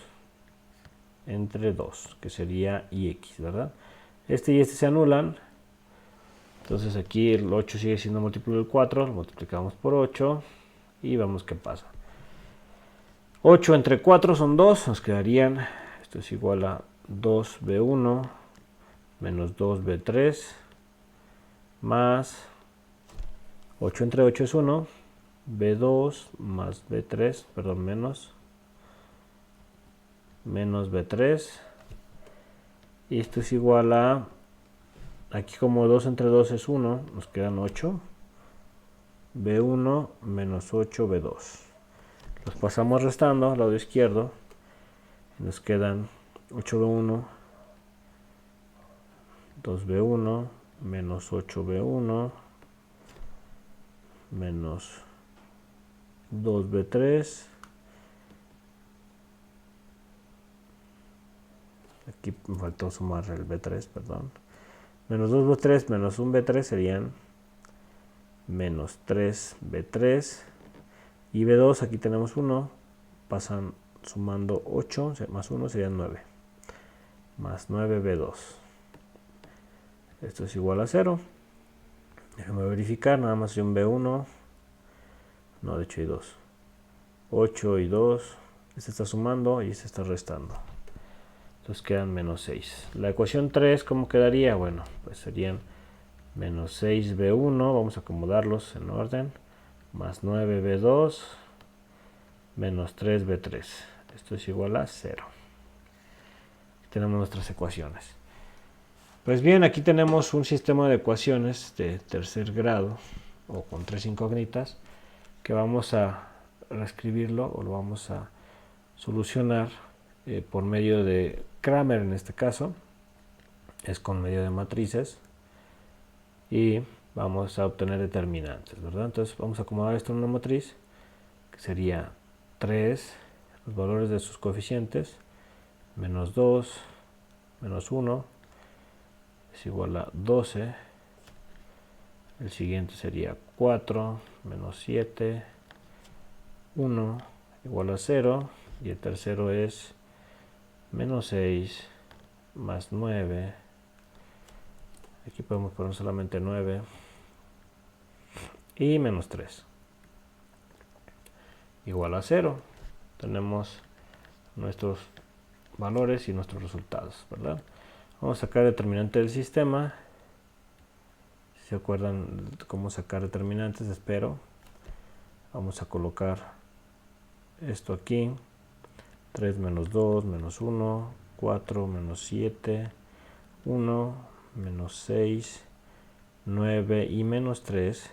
entre 2, que sería IX, ¿verdad? Este y este se anulan, entonces aquí el 8 sigue siendo múltiplo del 4, lo multiplicamos por 8 y vemos qué pasa. 8 entre 4 son 2, nos quedarían, esto es igual a 2B1 menos 2B3 más 8 entre 8 es 1, B2 más B3, perdón, menos B3, y esto es igual a, aquí como 2 entre 2 es 1, nos quedan 8, B1 menos 8B2. Los pasamos restando al lado izquierdo, nos quedan 8B1, 2B1 menos 8B1 menos 2B3, aquí me faltó sumar el B3, perdón, menos 2B3 menos 1B3 serían menos 3B3, y B2 aquí tenemos 1, pasan sumando 8 más 1 serían 9, más 9B2. Esto es igual a 0. Déjame verificar, nada más hay un B1, no, de hecho hay 2. 8 y 2, este está sumando y este está restando. Entonces quedan menos 6. La ecuación 3, ¿cómo quedaría? Bueno, pues serían menos 6B1, vamos a acomodarlos en orden, más 9B2, menos 3B3. Esto es igual a 0. Tenemos nuestras ecuaciones. Pues bien, aquí tenemos un sistema de ecuaciones de tercer grado, o con 3 incógnitas, que vamos a reescribirlo, o lo vamos a solucionar por medio de Cramer en este caso, es con medio de matrices, y vamos a obtener determinantes, ¿verdad? Entonces vamos a acomodar esto en una matriz, que sería 3, los valores de sus coeficientes, menos 2, menos 1, es igual a 12, el siguiente sería 4, menos 7, 1, igual a 0, y el tercero es menos 6, más 9, aquí podemos poner solamente 9, y menos 3, igual a 0. Tenemos nuestros valores y nuestros resultados, ¿verdad? Vamos a sacar determinante del sistema. Si se acuerdan cómo sacar determinantes, espero. Vamos a colocar esto aquí. 3 menos 2 menos 1, 4 menos 7, 1, menos 6, 9 y menos 3.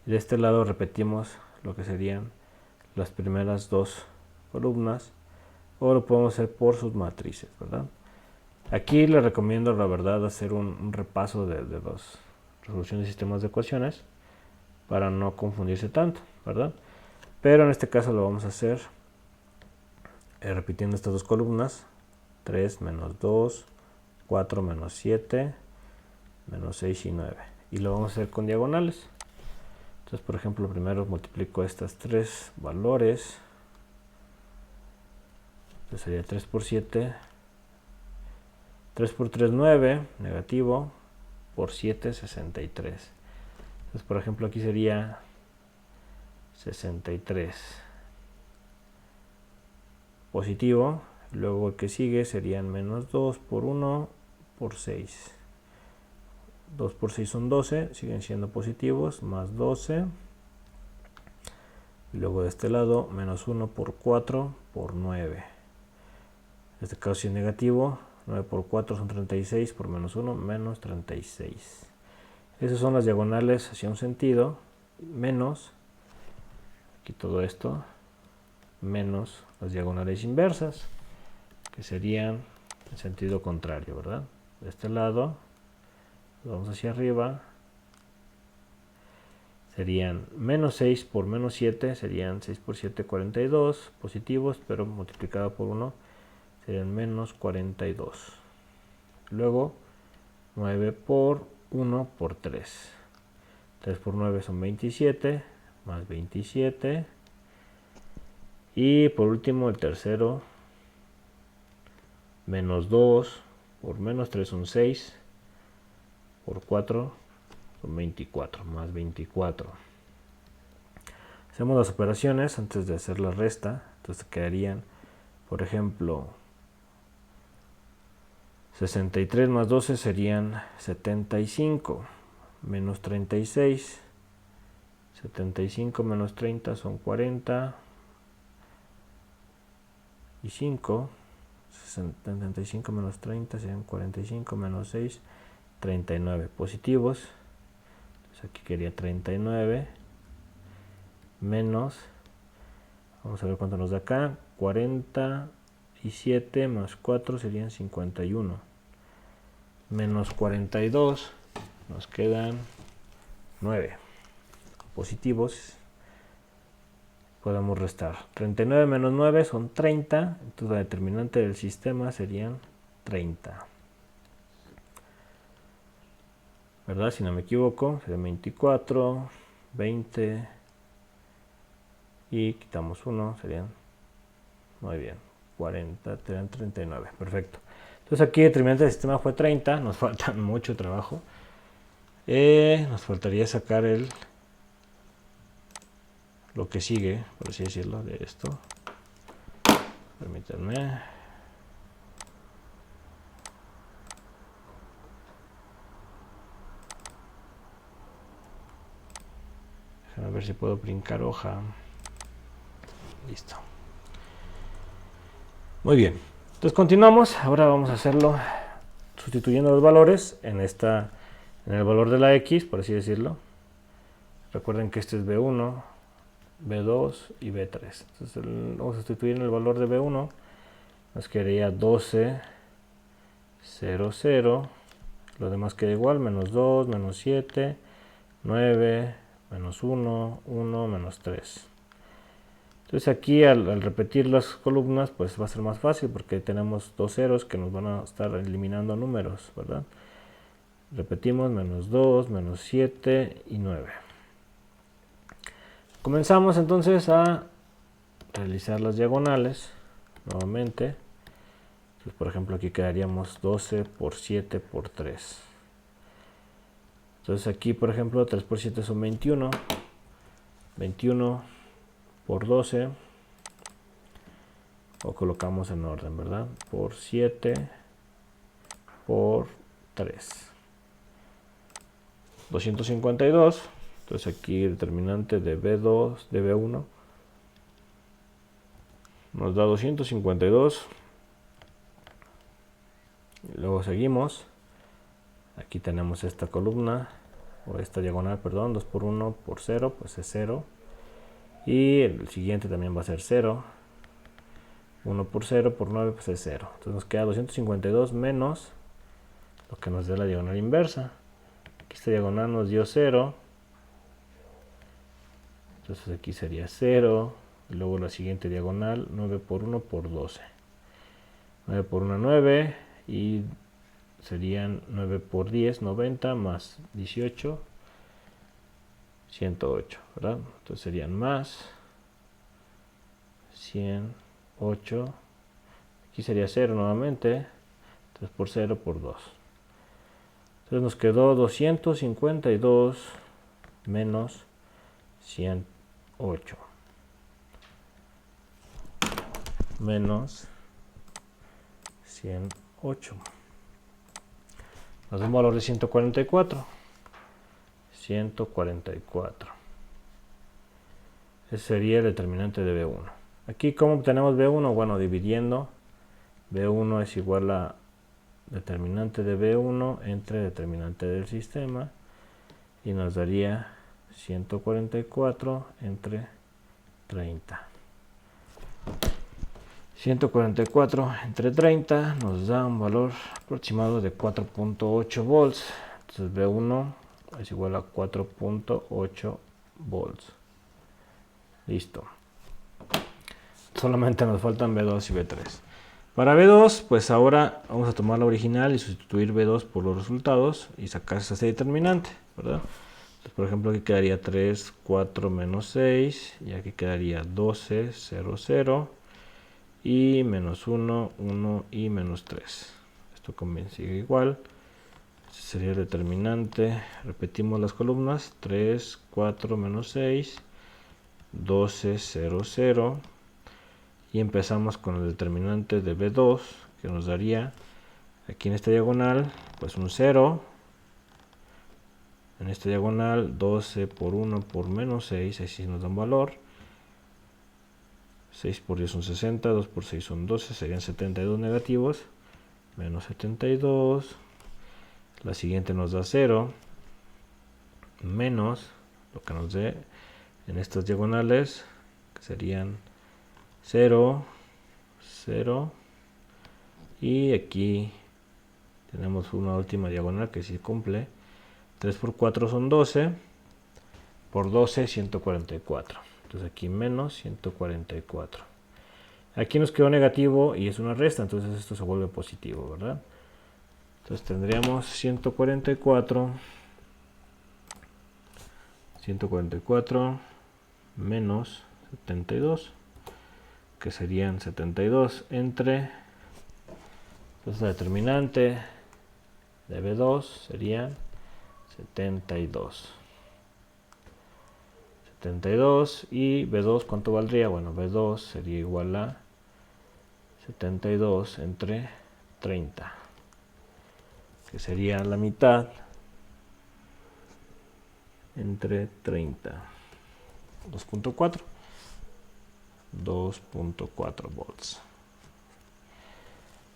De este lado repetimos lo que serían las primeras dos columnas, o lo podemos hacer por sus matrices, ¿verdad? Aquí les recomiendo, la verdad, hacer un repaso de las resoluciones de sistemas de ecuaciones para no confundirse tanto, ¿verdad? Pero en este caso lo vamos a hacer repitiendo estas dos columnas: 3 menos 2, 4 menos 7, menos 6 y 9. Y lo vamos a hacer con diagonales. Entonces, por ejemplo, primero multiplico estas tres valores. Entonces sería 3 por 7. 3 por 3, 9, negativo, por 7, 63. Entonces, por ejemplo, aquí sería 63 positivo. Luego el que sigue serían menos 2 por 1 por 6. 2 por 6 son 12, siguen siendo positivos, más 12. Y luego de este lado, menos 1 por 4 por 9. En este caso si es negativo, 9 por 4 son 36, por menos 1, menos 36. Esas son las diagonales hacia un sentido, menos, aquí todo esto, menos las diagonales inversas, que serían en sentido contrario, ¿verdad? De este lado, vamos hacia arriba, serían menos 6 por menos 7, serían 6 por 7, 42, positivos, pero multiplicado por 1, serían menos 42. Luego, 9 por 1 por 3. 3 por 9 son 27, más 27. Y por último, el tercero, menos 2 por menos 3 son 6, por 4 son 24, más 24. Hacemos las operaciones antes de hacer la resta. Entonces quedarían, por ejemplo, 63 más 12 serían 75, menos 36. 75 menos 30 son 40. Y 5, 75 menos 30 serían 45, menos 6, 39 positivos. Entonces aquí quería 39 menos, vamos a ver cuánto nos da acá, 47 más 4 serían 51, menos 42, nos quedan 9 positivos. Podemos restar. 39 menos 9 son 30, entonces la determinante del sistema serían 30. ¿Verdad? Si no me equivoco, sería 24, 20 y quitamos 1, serían, muy bien, 40, serían 39. Perfecto. Entonces aquí el determinante del sistema fue 30, nos falta mucho trabajo. Nos faltaría sacar lo que sigue, por así decirlo, de esto. Permítanme. Déjame ver si puedo brincar hoja. Listo. Muy bien. Entonces continuamos. Ahora vamos a hacerlo sustituyendo los valores en el valor de la x, por así decirlo. Recuerden que este es B1, B2 y B3. Entonces vamos a sustituir en el valor de B1. Nos quedaría 12, 0, 0. Lo demás queda igual, menos 2, menos 7, 9, menos 1, 1, menos 3. Entonces aquí al repetir las columnas pues va a ser más fácil porque tenemos dos ceros que nos van a estar eliminando números, ¿verdad? Repetimos, menos 2, menos 7 y 9. Comenzamos entonces a realizar las diagonales nuevamente. Entonces, por ejemplo, aquí quedaríamos 12 por 7 por 3. Entonces aquí, por ejemplo, 3 por 7 son 21. 21 por 12. O colocamos en orden, ¿verdad? Por 7 por 3. 252 Entonces aquí el determinante de B2, de B1, nos da 252. Luego seguimos. Aquí tenemos esta columna, o esta diagonal, perdón, 2 por 1 por 0, pues es 0. Y el siguiente también va a ser 0. 1 por 0 por 9, pues es 0. Entonces nos queda 252 menos lo que nos dé la diagonal inversa. Aquí esta diagonal nos dio 0. Entonces aquí sería 0. Y luego la siguiente diagonal, 9 por 1 por 12. 9 por 1, 9. Y serían 9 por 10, 90, más 18, 108, ¿verdad? Entonces serían más 108. Aquí sería 0 nuevamente. 3 por 0 por 2. Entonces nos quedó 252 menos 108. Menos 108. Nos da un valor de 144. 144. Ese sería el determinante de B1. Aquí, ¿cómo obtenemos B1? Bueno, dividiendo. B1 es igual a determinante de B1 entre determinante del sistema. Y nos daría 144 entre 30. 144 entre 30 nos da un valor aproximado de 4.8 volts. Entonces B1 es igual a 4.8 volts. Listo. Solamente nos faltan B2 y B3. Para B2, pues ahora vamos a tomar la original y sustituir B2 por los resultados y sacar ese determinante, ¿verdad? Entonces, por ejemplo, aquí quedaría 3, 4 menos 6, y aquí quedaría 12, 0, 0, y menos 1, 1 y menos 3. Esto sigue igual. Este sería el determinante. Repetimos las columnas. 3, 4 menos 6, 12, 0, 0. Y empezamos con el determinante de B2, que nos daría aquí en esta diagonal, pues un 0. En esta diagonal, 12 por 1 por menos 6, así nos da un valor. 6 por 10 son 60, 2 por 6 son 12, serían 72 negativos, menos 72. La siguiente nos da 0, menos lo que nos dé en estas diagonales, que serían 0, 0. Y aquí tenemos una última diagonal que sí cumple. 3 por 4 son 12, por 12, 144. Entonces aquí menos 144. Aquí nos quedó negativo y es una resta, entonces esto se vuelve positivo, ¿verdad? Entonces tendríamos 144 menos 72, que serían 72 entre, entonces la determinante de B2 serían 72. 72 y B2, ¿cuánto valdría? Bueno, B2 sería igual a 72 entre 30, que sería la mitad entre 30. 2.4 volts.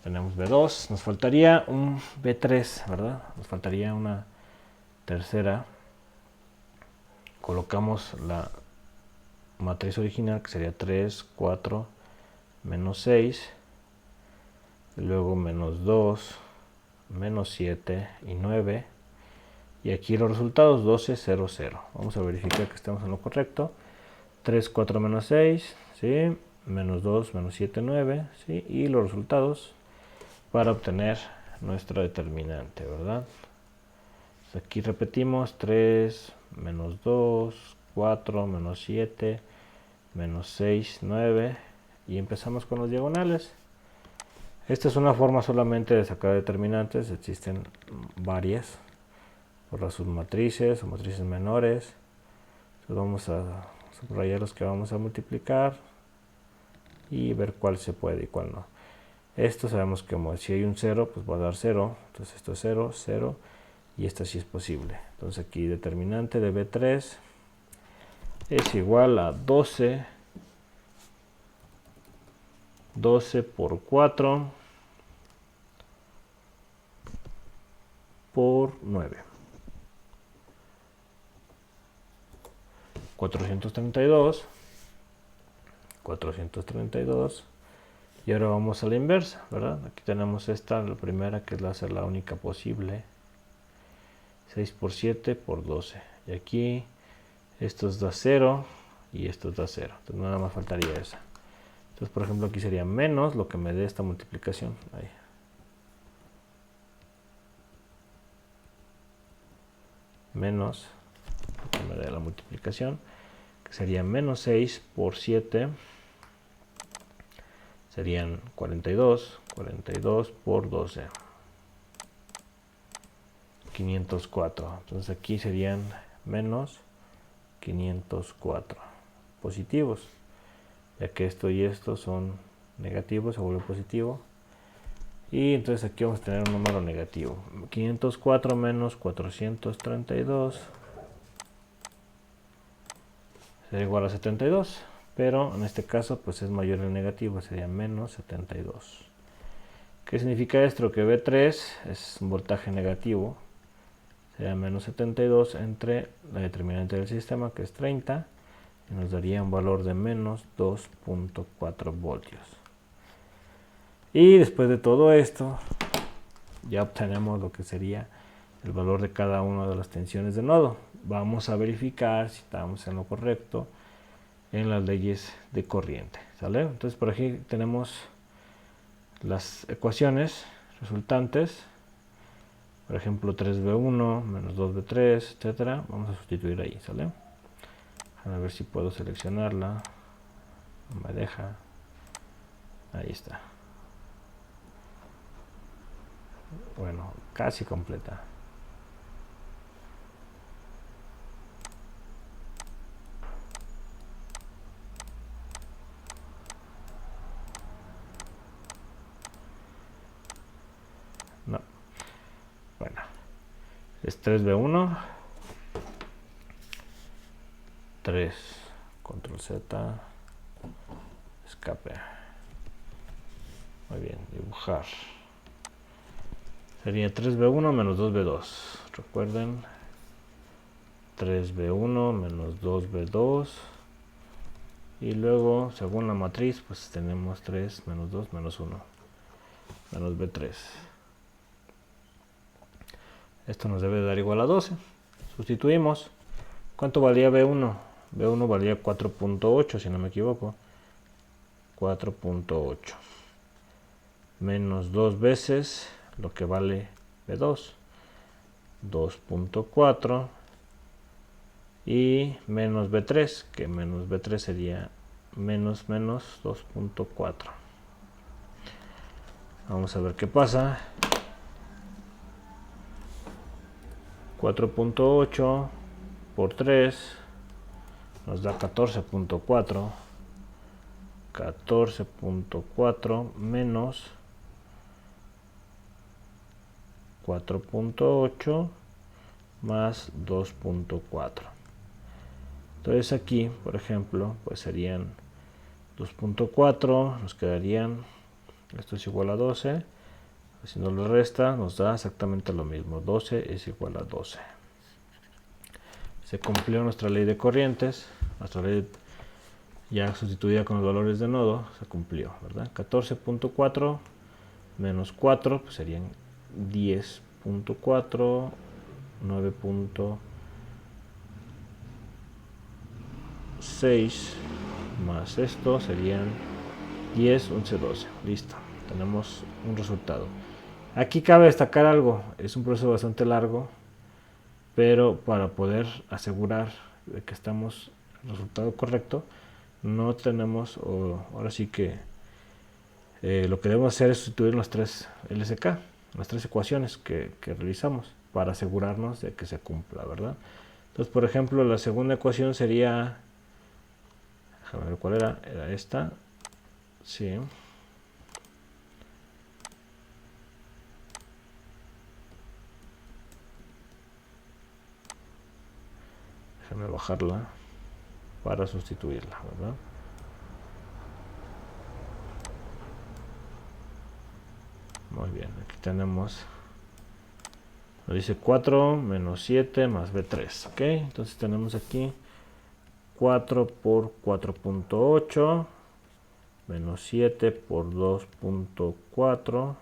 Tenemos B2, nos faltaría un B3, ¿verdad? Nos faltaría una tercera. Colocamos la matriz original, que sería 3, 4, menos 6, luego menos 2, menos 7 y 9, y aquí los resultados 12, 0, 0. Vamos a verificar que estemos en lo correcto. 3, 4 menos 6, ¿sí? Menos 2, menos 7, 9, ¿sí? Y los resultados para obtener nuestra determinante, ¿verdad? Entonces aquí repetimos 3, menos 2, 4, menos 7, menos 6, 9, y empezamos con los diagonales. Esta es una forma solamente de sacar determinantes, existen varias por las submatrices o matrices menores. Entonces vamos a subrayar los que vamos a multiplicar y ver cuál se puede y cuál no. Esto sabemos que como si hay un 0, pues va a dar 0, entonces esto es 0, 0, y esta sí es posible. Entonces aquí determinante de B3 es igual a 12 por 4 por 9. 432. Y ahora vamos a la inversa, ¿verdad? Aquí tenemos esta, la primera, que va a ser la única posible. 6 por 7 por 12. Y aquí esto da 0 y esto da 0. Entonces nada más faltaría esa. Entonces, por ejemplo, aquí sería menos lo que me dé esta multiplicación. Ahí. Menos lo que me dé la multiplicación, que sería menos 6 por 7. Serían 42 por 12. 504. Entonces aquí serían menos 504 positivos, ya que esto y esto son negativos, se vuelve positivo. Y entonces aquí vamos a tener un número negativo. 504 menos 432 sería igual a 72. Pero en este caso pues es mayor el negativo, sería menos 72. ¿Qué significa esto? Que B3 es un voltaje negativo. Sería menos 72 entre la determinante del sistema, que es 30, y nos daría un valor de menos 2.4 voltios. Y después de todo esto, ya obtenemos lo que sería el valor de cada una de las tensiones de nodo. Vamos a verificar si estamos en lo correcto en las leyes de corriente, ¿sale? Entonces por aquí tenemos las ecuaciones resultantes. Por ejemplo, 3B1 menos 2B3, etcétera. Vamos a sustituir ahí, ¿sale? A ver si puedo seleccionarla. No me deja. Ahí está. Bueno, casi completa. No. Bueno. Es 3B1. 3. Control Z. Escape. Muy bien. Dibujar. Sería 3B1 menos 2B2. Recuerden. 3B1 menos 2B2. Y luego, según la matriz, pues tenemos 3 menos 2 menos 1. Menos B3. Esto nos debe dar igual a 12. Sustituimos. ¿Cuánto valía B1? B1 valía 4.8, si no me equivoco. 4.8. Menos 2 veces lo que vale B2. 2.4. Y menos B3, que menos B3 sería menos 2.4. Vamos a ver qué pasa. 4.8 por 3 nos da 14.4. 14.4 menos 4.8 más 2.4. Entonces aquí, por ejemplo, pues serían 2.4, nos quedarían, esto es igual a 12, si nos lo resta nos da exactamente lo mismo, 12 es igual a 12. Se cumplió nuestra ley de corrientes, nuestra ley ya sustituida con los valores de nodo, se cumplió, ¿verdad? 14.4 menos 4 pues serían 10.4, 9.6 más esto serían 10, 11, 12. Listo, tenemos un resultado. Aquí cabe destacar algo, es un proceso bastante largo, pero para poder asegurar de que estamos en el resultado correcto, no tenemos, ahora sí que lo que debemos hacer es sustituir las tres LSK, las tres ecuaciones que realizamos para asegurarnos de que se cumpla, ¿verdad? Entonces, por ejemplo, la segunda ecuación sería, déjame ver cuál era, esta, sí. Déjame bajarla para sustituirla, ¿verdad? Muy bien, aquí tenemos, nos dice 4 menos 7 más B3, ok, entonces tenemos aquí 4 por 4.8 menos 7 por 2.4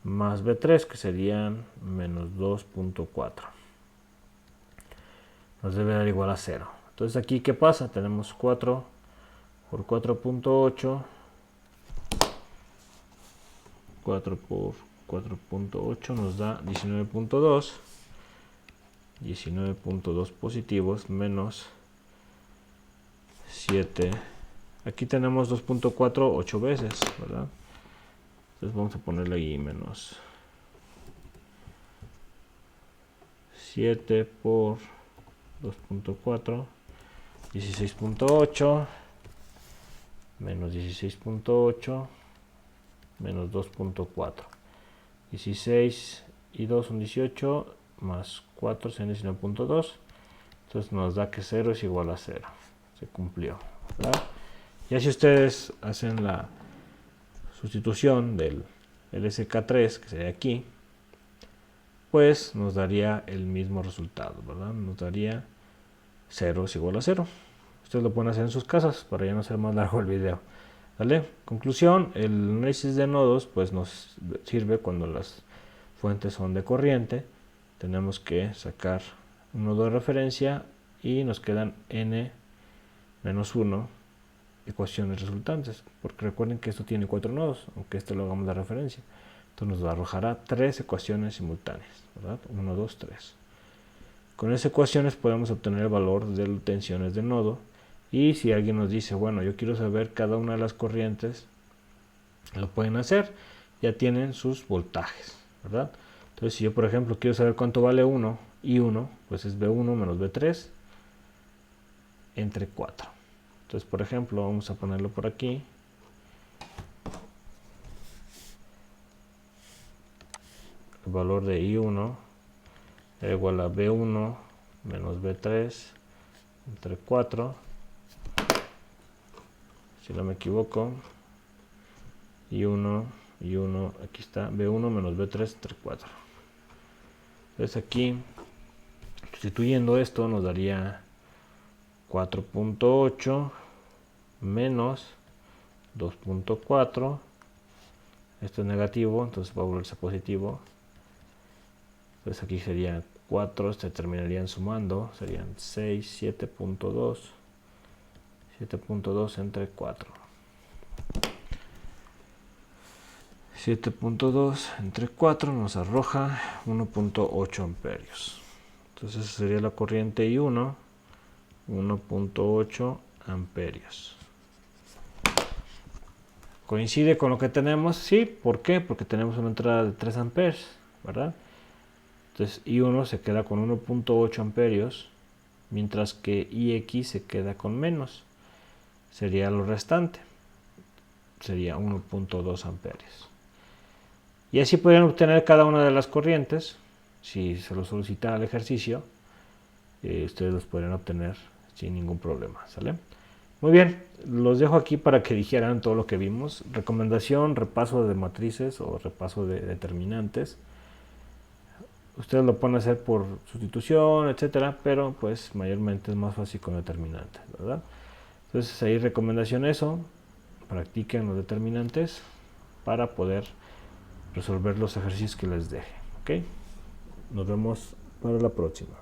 más B3, que serían menos 2.4. Nos debe dar igual a 0. Entonces aquí, ¿qué pasa? Tenemos 4 por 4.8, 4 por 4.8 nos da 19.2, 19.2 positivos menos 7. Aquí tenemos 2.4 8 veces, ¿verdad? Entonces vamos a ponerle ahí menos 7 por 2.4, 16.8 menos 16.8 menos 2.4. 16 y 2 son 18, más 4 son 19.2. Entonces nos da que 0 es igual a 0. Se cumplió, ¿verdad? Ya si ustedes hacen la sustitución del LSK3, que sería aquí, pues nos daría el mismo resultado, ¿verdad? Nos daría 0 es igual a 0. Ustedes lo pueden hacer en sus casas para ya no ser más largo el video. ¿Vale? Conclusión, el análisis de nodos pues nos sirve cuando las fuentes son de corriente. Tenemos que sacar un nodo de referencia y nos quedan n-1 ecuaciones resultantes, porque recuerden que esto tiene 4 nodos, aunque este lo hagamos de referencia. Entonces nos arrojará 3 ecuaciones simultáneas, ¿verdad? 1, 2, 3. Con esas ecuaciones podemos obtener el valor de tensiones de nodo. Y si alguien nos dice, bueno, yo quiero saber cada una de las corrientes, lo pueden hacer. Ya tienen sus voltajes, ¿verdad? Entonces, si yo, por ejemplo, quiero saber cuánto vale 1 y 1, pues es B1 menos B3 entre 4. Entonces, por ejemplo, vamos a ponerlo por aquí. El valor de I1 es igual a B1 menos B3 entre 4. Si no me equivoco, I1, aquí está, B1 menos B3 entre 4. Entonces aquí, sustituyendo esto, nos daría 4.8 menos 2.4. Esto es negativo, entonces va a volverse positivo. Entonces aquí sería 4, se terminarían sumando, serían 6, 7.2. 7.2 entre 4. 7.2 entre 4 nos arroja 1.8 amperios. Entonces sería la corriente I1, 1.8 amperios. ¿Coincide con lo que tenemos? Sí, ¿por qué? Porque tenemos una entrada de 3 amperes, ¿verdad? Entonces I1 se queda con 1.8 amperios, mientras que IX se queda con menos. Sería lo restante, sería 1.2 amperios. Y así podrían obtener cada una de las corrientes. Si se lo solicita al ejercicio, ustedes los podrían obtener sin ningún problema, ¿sale? Muy bien, los dejo aquí para que dijeran todo lo que vimos. Recomendación, repaso de matrices o repaso de determinantes. Ustedes lo pueden hacer por sustitución, etcétera, pero pues mayormente es más fácil con determinantes, ¿verdad? Entonces ahí recomendación eso, practiquen los determinantes para poder resolver los ejercicios que les deje, ¿ok? Nos vemos para la próxima.